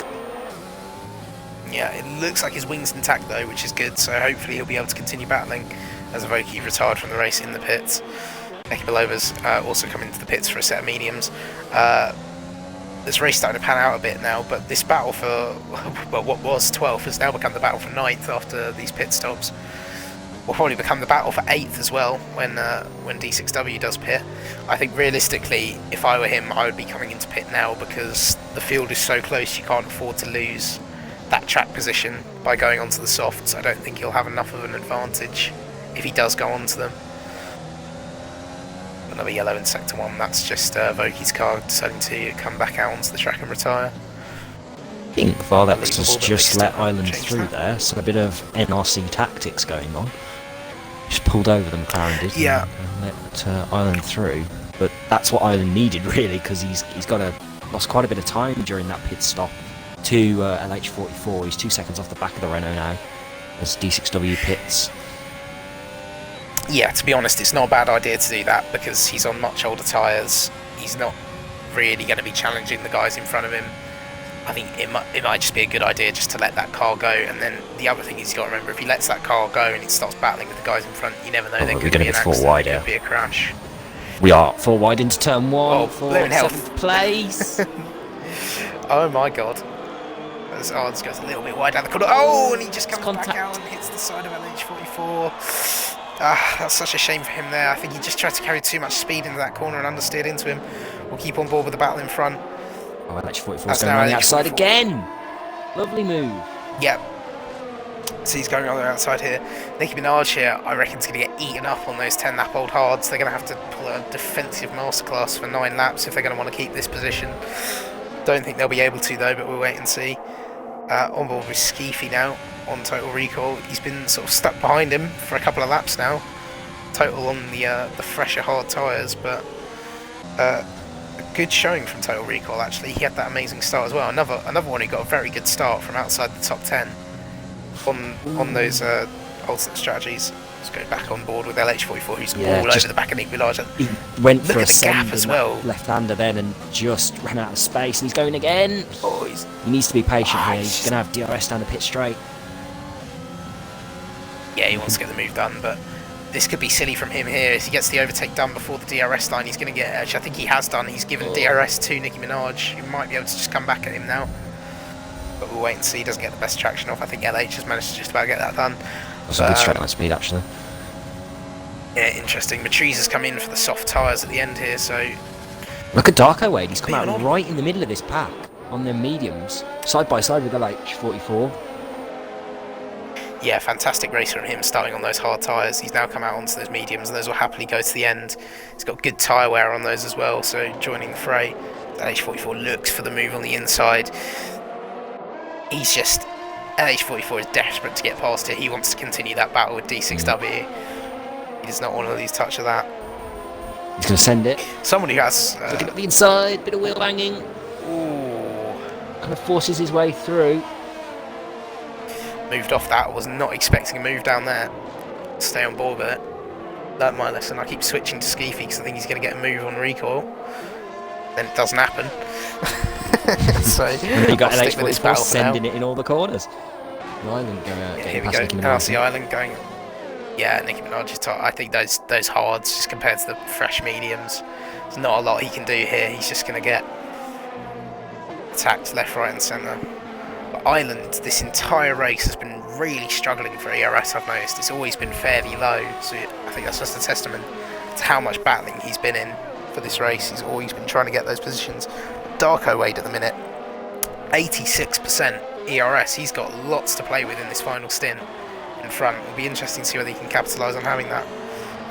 Yeah, it looks like his wing's intact though, which is good. So hopefully he'll be able to continue battling. As Avoki retired from the race in the pits. Becky Belova's also come into the pits for a set of mediums. This race starting to pan out a bit now, but this battle for well, what was 12th has now become the battle for 9th after these pit stops. Will probably become the battle for 8th as well when D6W does pit. I think realistically, if I were him, I would be coming into pit now because the field is so close you can't afford to lose that track position by going onto the softs. I don't think he'll have enough of an advantage if he does go onto them. Another yellow in sector 1, that's just Voki's car deciding to come back out onto the track and retire. I think Varlex has just let Ireland through there, so a bit of NRC tactics going on. Just pulled over the McLaren did and let Ireland through. But that's what Ireland needed really, because he's lost quite a bit of time during that pit stop to LH44. He's 2 seconds off the back of the Renault now as D6W pits. Yeah, to be honest, it's not a bad idea to do that because he's on much older tyres. He's not really going to be challenging the guys in front of him. I think it might just be a good idea just to let that car go. And then the other thing is you've got to remember, if he lets that car go and it starts battling with the guys in front, you never know. There could be an accident, there could be a crash. We are 4 wide into turn 1 for 7th place. Oh my god. As Ards goes a little bit wide down the corner. Oh, and he just comes back out and hits the side of LH44. That's such a shame for him there. I think he just tried to carry too much speed into that corner and understeered into him. We'll keep on board with the battle in front. Oh, LH44's going around the outside again. Lovely move. Yep. So he's going on the outside here. Nicki Minaj here, I reckon, is going to get eaten up on those 10-lap-old hards. They're going to have to pull a defensive masterclass for 9 laps if they're going to want to keep this position. Don't think they'll be able to, though, but we'll wait and see. On board with Skeefy now on Total Recall. He's been sort of stuck behind him for a couple of laps now. Total on the fresher hard tyres, but a good showing from Total Recall. Actually, he had that amazing start as well. Another one who got a very good start from outside the top 10 on those ultimate strategies. Let's go back on board with LH44, who's all over the back of Nick Village. He went Look for at a the gap send as in well. Left-hander then and just ran out of space, and he's going again. Oh, he needs to be patient here. He's going to have DRS down the pit straight. Yeah, he wants to get the move done, but this could be silly from him here. If he gets the overtake done before the DRS line, he's going to get edge. I think he has done. He's given DRS to Nicki Minaj. He might be able to just come back at him now. But we'll wait and see. He doesn't get the best traction off. I think LH has managed to just about get that done. That's a good straight line speed, actually. Yeah, interesting. Matriz has come in for the soft tyres at the end here, so... Look at Darko Wade. He's come out right in the middle of this pack on their mediums, side by side with LH44. Yeah, fantastic race from him, starting on those hard tyres. He's now come out onto those mediums, and those will happily go to the end. He's got good tyre wear on those as well, so joining the fray. LH44 looks for the move on the inside. He's just... LH44 is desperate to get past it. He wants to continue that battle with D6W. He does not want to lose touch of that. He's going to send it. Someone who has... looking at the inside, bit of wheel banging. Ooh. Kind of forces his way through. Moved off that. Was not expecting a move down there. Stay on board with it. Learned my lesson. I keep switching to Skeefy because I think he's going to get a move on recoil. Then it doesn't happen. So you got LH44 sending it in all the corners. The island going out. Yeah, here we go. NRC Island going... Yeah, Nicki Minaj is top. I think those hards, just compared to the fresh mediums, there's not a lot he can do here. He's just going to get attacked left, right and centre. But Island, this entire race has been really struggling for ERS, I've noticed. It's always been fairly low, so I think that's just a testament to how much battling he's been in for this race. He's always been trying to get those positions. Darko Wade at the minute, 86% ERS. He's got lots to play with in this final stint. Front. It'll be interesting to see whether he can capitalise on having that.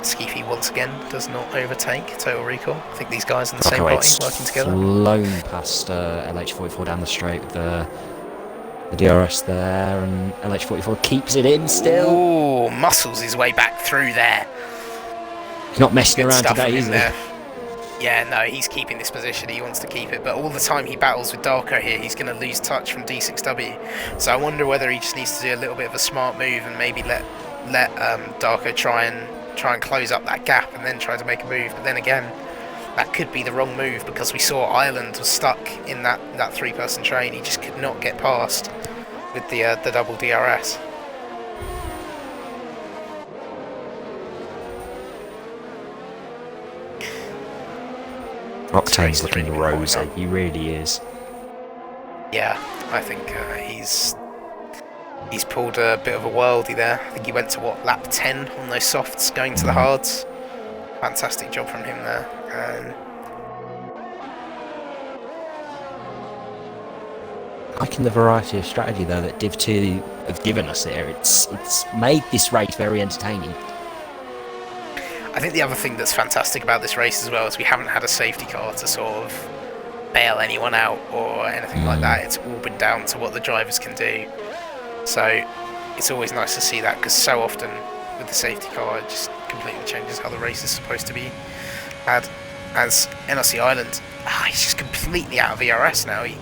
Skeefy once again does not overtake Total Recall. I think these guys in the same party working together. Flown past LH44 down the straight with the DRS there, and LH44 keeps it in still. Ooh, muscles his way back through there. He's not messing around today, is he? Yeah, no, he's keeping this position. He wants to keep it, but all the time he battles with Darko here, he's going to lose touch from D6W. So I wonder whether he just needs to do a little bit of a smart move and maybe let Darko try and close up that gap and then try to make a move. But then again, that could be the wrong move because we saw Island was stuck in that three-person train. He just could not get past with the double DRS. Octane's looking rosy, he really is. Yeah, I think he's pulled a bit of a worldie there. I think he went to lap 10 on those softs going to the hards. Fantastic job from him there. Liking the variety of strategy though that Div 2 have given us here. It's made this race very entertaining. I think the other thing that's fantastic about this race as well is we haven't had a safety car to sort of bail anyone out or anything like that. It's all been down to what the drivers can do. So it's always nice to see that because so often with the safety car it just completely changes how the race is supposed to be had. As NRC Island, he's just completely out of ERS now. He's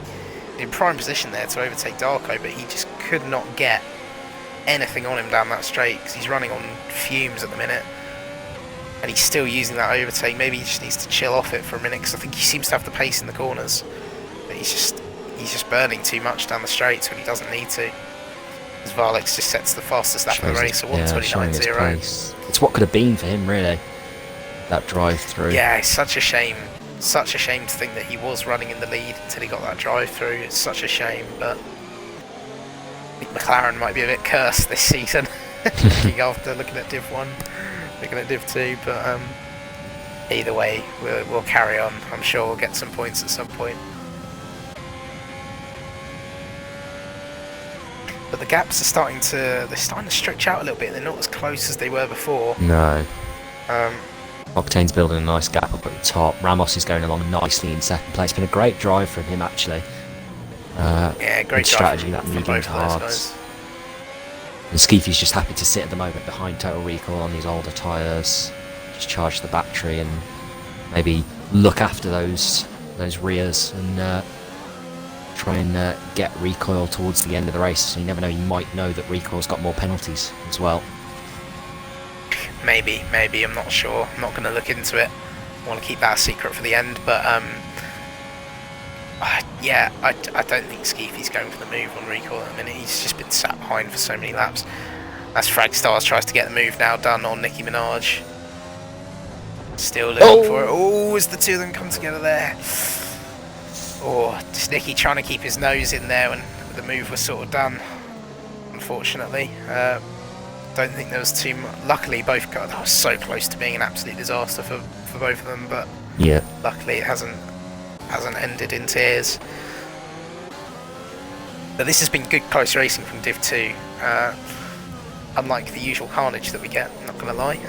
in prime position there to overtake Darko, but he just could not get anything on him down that straight because he's running on fumes at the minute. And he's still using that overtake. Maybe he just needs to chill off it for a minute because I think he seems to have the pace in the corners. But he's just burning too much down the straights when he doesn't need to. As Varlex just sets the fastest lap of the race at 1:29.0. It's what could have been for him, really. That drive through. Yeah, it's such a shame. Such a shame to think that he was running in the lead until he got that drive through. It's such a shame, but I think McLaren might be a bit cursed this season. After looking at Div 1. Looking at Div 2, but either way, we'll carry on. I'm sure we'll get some points at some point. But the gaps are starting to stretch out a little bit. They're not as close as they were before. No. Octane's building a nice gap up at the top. Ramos is going along nicely in second place. Been a great drive from him actually. Yeah, great strategy drive that medium to hards. And Skeefy's just happy to sit at the moment behind Total Recall on these older tyres, just charge the battery and maybe look after those those rears and try and get recoil towards the end of the race. So you never know, you might know that recoil's got more penalties as well. Maybe, I'm not sure. I'm not going to look into it. I want to keep that a secret for the end, but yeah, I don't think Skeefy's going for the move on recoil at the minute. He's just been sat behind for so many laps. As Fragstars tries to get the move now done on Nicki Minaj. Still looking for it. Oh, as the two of them come together there. Oh, just Nicky trying to keep his nose in there when the move was sort of done, unfortunately. Don't think there was too much. Luckily, both got. That was so close to being an absolute disaster for both of them, but yeah, luckily it hasn't ended in tears. But this has been good close racing from Div 2. Unlike the usual carnage that we get, I'm not going to lie.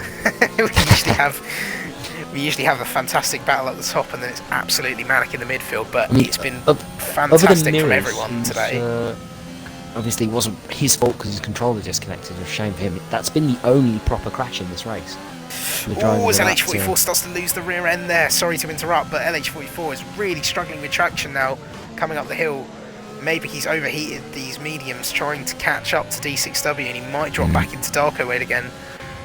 we usually have a fantastic battle at the top, and then it's absolutely manic in the midfield. But it's been fantastic from everyone today. Obviously, it wasn't his fault because his controller disconnected. It was a shame for him. That's been the only proper crash in this race. Oh, as LH44 starts to lose the rear end there. Sorry to interrupt, but LH44 is really struggling with traction now, coming up the hill. Maybe he's overheated these mediums, trying to catch up to D6W, and he might drop back into Darko weight again.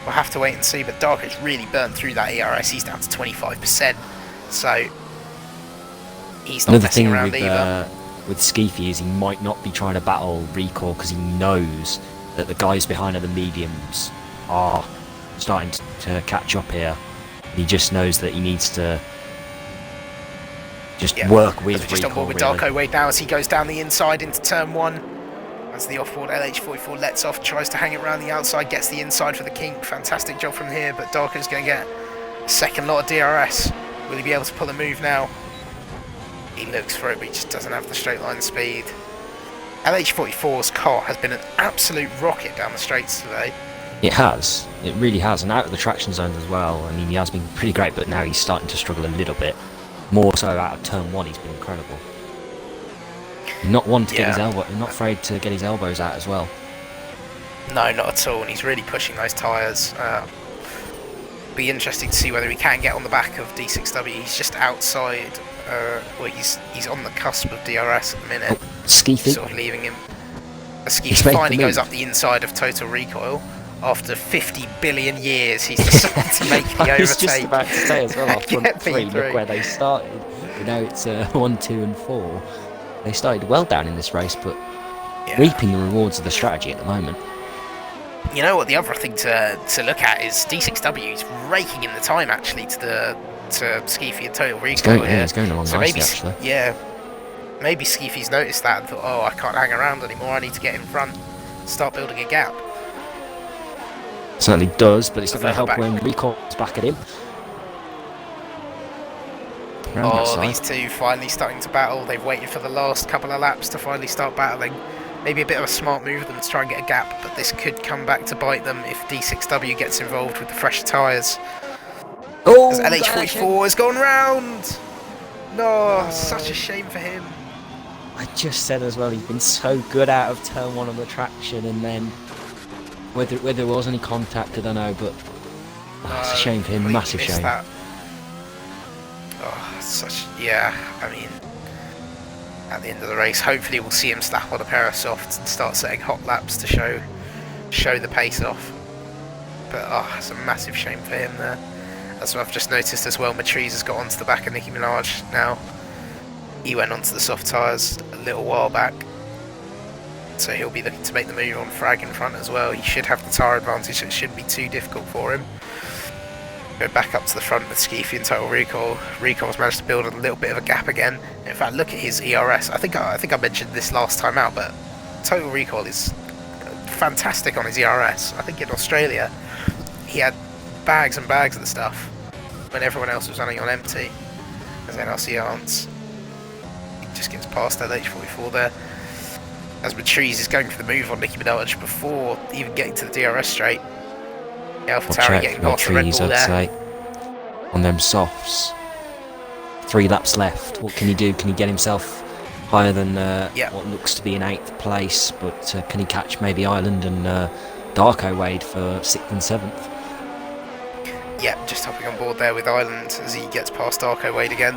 We'll have to wait and see, but Darko's really burnt through that ERS. He's down to 25%, so he's not messing around either. With Skeefy is he might not be trying to battle recoil because he knows that the guys behind the mediums are starting to catch up here. He just knows that he needs to just work with recoil. Just on board with Darko Wade now as he goes down the inside into turn 1. As the off-board LH44 lets off, tries to hang it around the outside, gets the inside for the kink. Fantastic job from here, but Darko's going to get a second lot of DRS. Will he be able to pull a move now? He looks for it, but he just doesn't have the straight line speed. LH44's car has been an absolute rocket down the straights today. It has. It really has. And out of the traction zones as well. I mean, he has been pretty great, but now he's starting to struggle a little bit. More so out of turn 1, he's been incredible. Not one to get his elbow, not afraid to get his elbows out as well. No, not at all. And he's really pushing those tyres. Be interesting to see whether he can get on the back of D6W. He's just outside. Well, he's on the cusp of DRS at the minute. Skeefy. Sort of leaving him. Skeefy finally goes up the inside of Total Recoil. After 50 billion years, he's decided to make the overtake. I was just about to say as well, after front 3, look where they started. You know, it's 1, 2 and 4. They started well down in this race, but reaping the rewards of the strategy at the moment. You know what, the other thing to look at is D6W is raking in the time actually to Skeefy and Total Recoil. He's going along so nicely actually. Yeah, maybe Skeefy's noticed that and thought, oh, I can't hang around anymore, I need to get in front, start building a gap. Certainly does, but it's not going to help when Recoil's back at him. These two finally starting to battle. They've waited for the last couple of laps to finally start battling. Maybe a bit of a smart move of them to try and get a gap, but this could come back to bite them if D6W gets involved with the fresher tyres. Oh, as LH44 has gone round! No, such a shame for him. I just said as well, he's been so good out of turn 1 on the traction, and then whether there was any contact, I don't know, but it's a shame for him, massive shame. That. I mean, at the end of the race, hopefully we'll see him slap on a pair of softs and start setting hot laps to show the pace off. But it's a massive shame for him there. As I've just noticed as well, Matriz has got onto the back of Nicki Minaj now. He went onto the soft tyres a little while back, so he'll be looking to make the move on Frag in front as well. He should have the tyre advantage, so it shouldn't be too difficult for him. Go back up to the front with Skeefy and Total Recoil. Recoil's managed to build a little bit of a gap again. In fact, look at his ERS. I think I mentioned this last time out, but Total Recoil is fantastic on his ERS. I think in Australia he had bags and bags of the stuff when everyone else was running on empty. As NRC Arns, he just gets past LH44 there. As Matriz is going for the move on Nicki Minaj before even getting to the DRS straight. AlphaTauri getting past the Red Bull there. On them softs. 3 laps left. What can he do? Can he get himself higher than what looks to be in 8th place? But can he catch maybe Ireland and Darko Wade for 6th and 7th? Yeah, just hopping on board there with Ireland as he gets past Darko Wade again.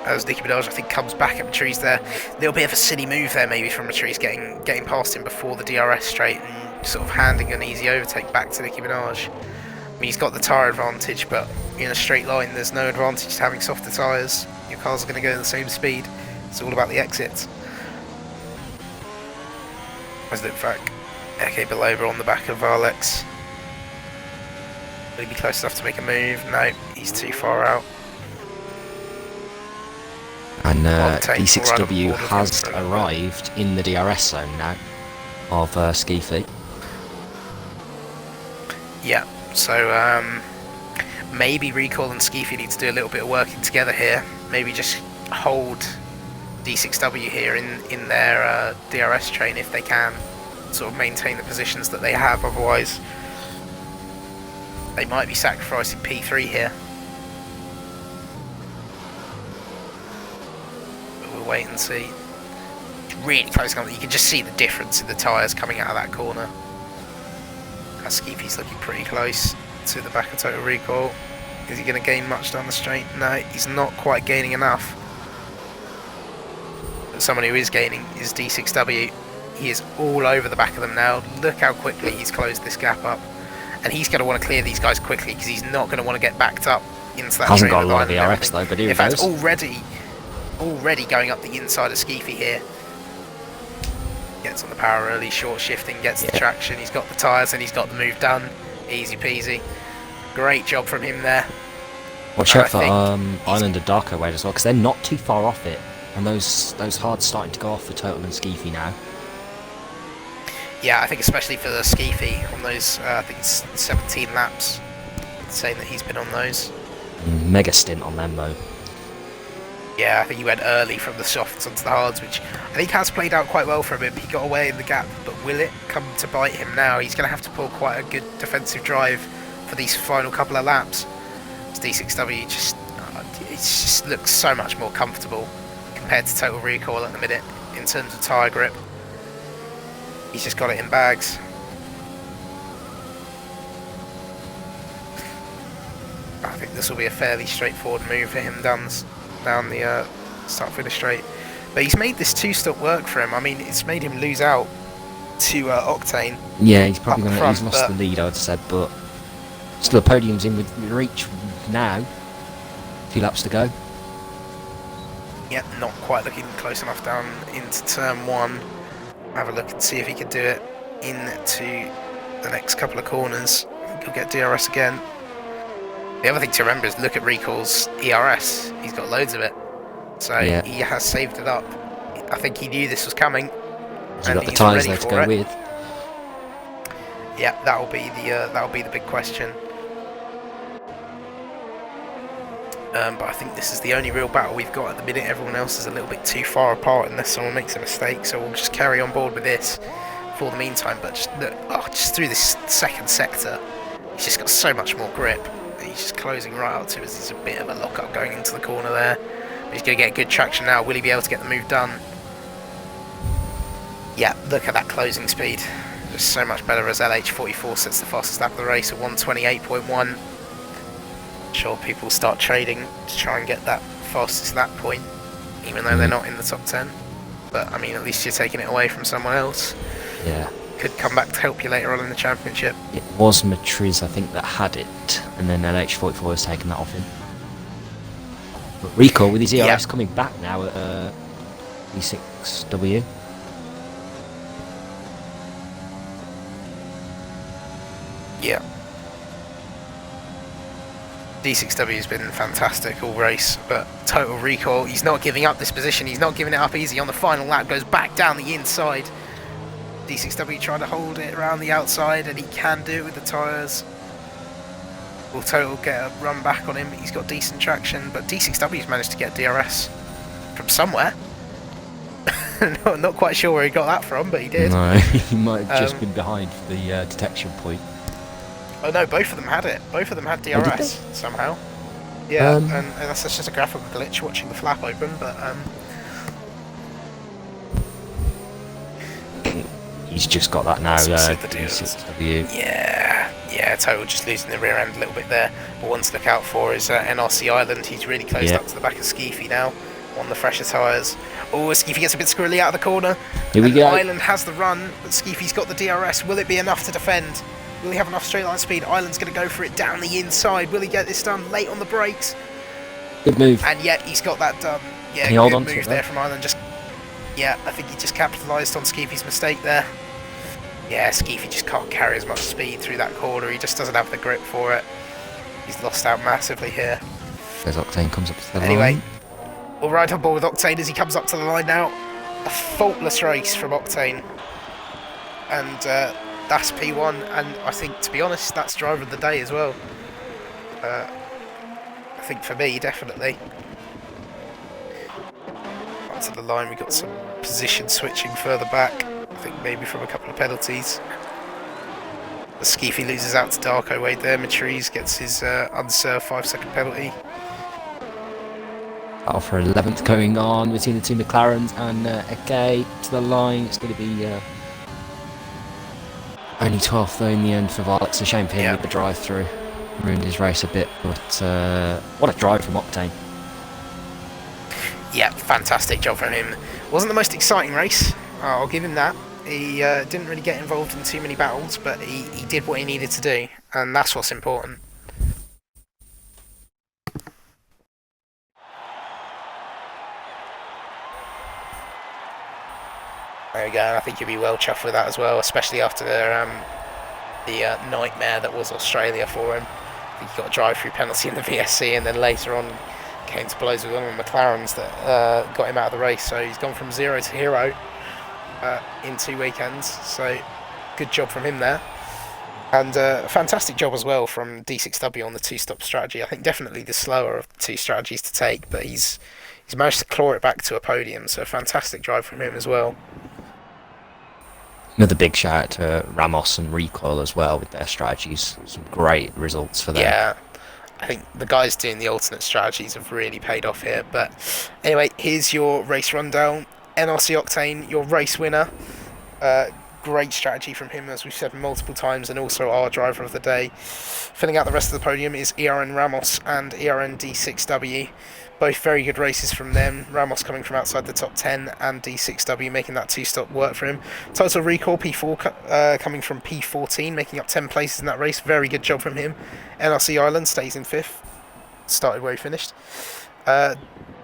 as Nicki Minaj, I think, comes back at Matrice there. A little bit of a silly move there, maybe, from Matrice getting past him before the DRS straight and sort of handing an easy overtake back to Nicki Minaj. I mean, he's got the tyre advantage, but in a straight line, there's no advantage to having softer tyres. Your cars are going to go at the same speed. It's all about the exits. As look back, Eke Belova on the back of Alex. Will he be close enough to make a move? No, he's too far out. And D6W has arrived in the DRS zone now of Skeefy. Yeah, so maybe Recall and Skeefy need to do a little bit of working together here. Maybe just hold D6W here in their DRS train if they can, sort of maintain the positions that they have. Otherwise, they might be sacrificing P3 here. But we'll wait and see. It's really close. You can just see the difference in the tyres coming out of that corner. Skeefy's looking pretty close to the back of Total Recall. Is he going to gain much down the straight? No, he's not quite gaining enough. But someone who is gaining is D6W. He is all over the back of them now. Look how quickly he's closed this gap up. And he's going to want to clear these guys quickly because he's not going to want to get backed up into that. Hasn't got a lot of DRS though, but here he goes. In fact, already going up the inside of Skeefy here. Gets on the power early, short shifting, gets the traction. He's got the tyres and he's got the move done. Easy peasy. Great job from him there. Watch out for Island of Darko Wade as well, because they're not too far off it. And those hards starting to go off for Total and Skeefy now. Yeah, I think especially for the Skeefy on those, I think it's 17 laps. Saying that he's been on those. Mega stint on them though. Yeah, I think he went early from the softs onto the hards, which I think has played out quite well for him. He got away in the gap, but will it come to bite him now? He's going to have to pull quite a good defensive drive for these final couple of laps. D6W just looks so much more comfortable compared to Total Recall at the minute in terms of tyre grip. He's just got it in bags. I think this will be a fairly straightforward move for him down the start-finish straight. But he's made this two-stop work for him. I mean, it's made him lose out to Octane. Yeah, he's probably he's lost the lead, I'd said, but still the podium's in with reach now. A few laps to go. Yeah, not quite looking close enough down into turn one. Have a look and see if he can do it into the next couple of corners. I think he'll get DRS again. The other thing to remember is look at Recall's ERS. He's got loads of it, so he has saved it up. I think he knew this was coming. He's got the tyres there to go with. Yeah, that'll be the big question. But I think this is the only real battle we've got at the minute. Everyone else is a little bit too far apart unless someone makes a mistake. So we'll just carry on board with this for the meantime. But just look, just through this second sector, he's just got so much more grip. He's just closing right up to us. There's a bit of a lock-up going into the corner there. But he's going to get good traction now. Will he be able to get the move done? Yeah, look at that closing speed. Just so much better as LH44 sets the fastest lap of the race at 1:28.1. Sure, people start trading to try and get that fastest lap point, even though they're not in the top 10. But, I mean, at least you're taking it away from someone else. Yeah. Could come back to help you later on in the championship. It was Matriz, I think, that had it, and then LH44 has taken that off him. But Recall with his ERS coming back now at E6W. Yeah. D6W has been fantastic all race, but Total Recall, he's not giving up this position. He's not giving it up easy on the final lap. Goes back down the inside. D6W trying to hold it around the outside, and he can do it with the tyres. Will Total get a run back on him? He's got decent traction, but D6W's managed to get DRS from somewhere. Not quite sure where he got that from, but he did. No, he might have just been behind the detection point. Oh no, both of them had it. Both of them had DRS somehow. Yeah, and that's just a graphical glitch watching the flap open, but he's just got that now. Yeah, Total just losing the rear end a little bit there. But one to look out for is NRC Island. He's really closed up to the back of Skeefy now. on the fresher tyres. Oh, Skeefy gets a bit squirrely out of the corner. Here we And go. Island has the run, but Skeefy's got the DRS. Will it be enough to defend? Will he have enough straight line speed? Island's going to go for it down the inside. Will he get this done late on the brakes? Good move. And yet he's got that done. Yeah, Can he hold good on to move it there from Island. Yeah, I think he just capitalised on Skeefy's mistake there. Yeah, Skeefy just can't carry as much speed through that corner. He just doesn't have the grip for it. He's lost out massively here. There's Octane comes up to the Anyway, line. we'll ride on board with Octane as he comes up to the line now. A faultless race from Octane. And that's P1. And I think, to be honest, that's driver of the day as well. I think for me, definitely. Up to the line, we got some position switching further back. I think maybe from a couple of penalties. The Skeefy loses out to Darko Wade there. Matriz gets his unserved 5-second penalty. Battle for 11th going on between the two McLarens, and Eke to the line. It's going to be only 12th though in the end for Varl. It's a shame for him with the drive-through. Ruined his race a bit, but what a drive from Octane. Yeah, fantastic job from him. Wasn't the most exciting race, I'll give him that. He didn't really get involved in too many battles, but he did what he needed to do, and that's what's important. There we go, I think you'll be well chuffed with that as well, especially after the nightmare that was Australia for him. I think he got a drive-through penalty in the VSC, and then later on came to blows with one of the McLarens that got him out of the race. So he's gone from 0 to hero in 2 weekends. So good job from him there. And a fantastic job as well from D6W on the 2-stop strategy. I think definitely the slower of the 2 strategies to take, but he's managed to claw it back to a podium. So a fantastic drive from him as well. Another big shout out to Ramos and Recoil as well with their strategies. Some great results for them. Yeah, I think the guys doing the alternate strategies have really paid off here. But anyway, here's your race rundown. NRC Octane, your race winner. Great strategy from him, as we've said multiple times, and also our driver of the day. Filling out the rest of the podium is ERN Ramos and ERN D6W. Both very good races from them. Ramos coming from outside the top 10 and D6W making that 2-stop work for him. Total Recall P4 coming from P14, making up 10 places in that race. Very good job from him. NRC Island stays in 5th. Started where he finished.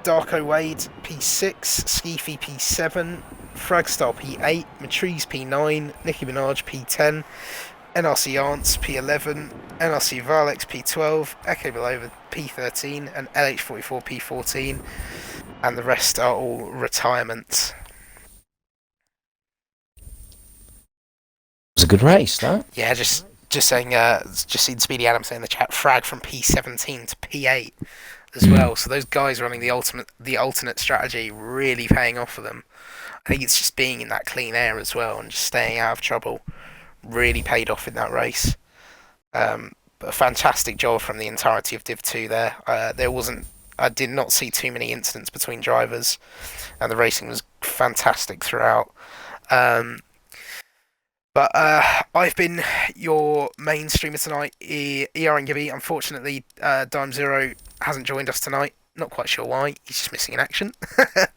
Darko Wade P6, Skeefy P7, Fragstar P8, Matriz P9, Nicki Minaj P10, NRC Ants P11, NRC Varlex P12, Eke Belova P13, and LH44 P14, and the rest are all retirements. It was a good race, though. Yeah, just saying, just seen Speedy Adams say in the chat, frag from P17 to P8 as well. So those guys running the alternate strategy really paying off for them. I think it's just being in that clean air as well and just staying out of trouble really paid off in that race. But a fantastic job from the entirety of Div 2 there. I did not see too many incidents between drivers, and the racing was fantastic throughout. But I've been your main streamer tonight, ERN Gibby. Unfortunately, Dime Zero hasn't joined us tonight. Not quite sure why. He's just missing in action.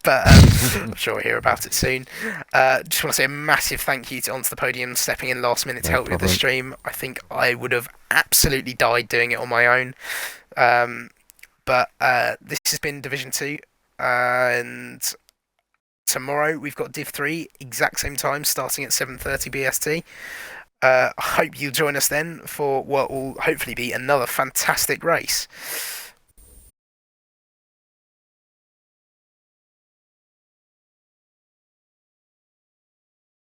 But I'm sure we'll hear about it soon. Just want to say a massive thank you to Onto the Podium stepping in last minute to help with the stream. I think I would have absolutely died doing it on my own. But this has been Division 2. And tomorrow we've got Div 3, exact same time, starting at 7:30 BST. I hope you'll join us then for what will hopefully be another fantastic race.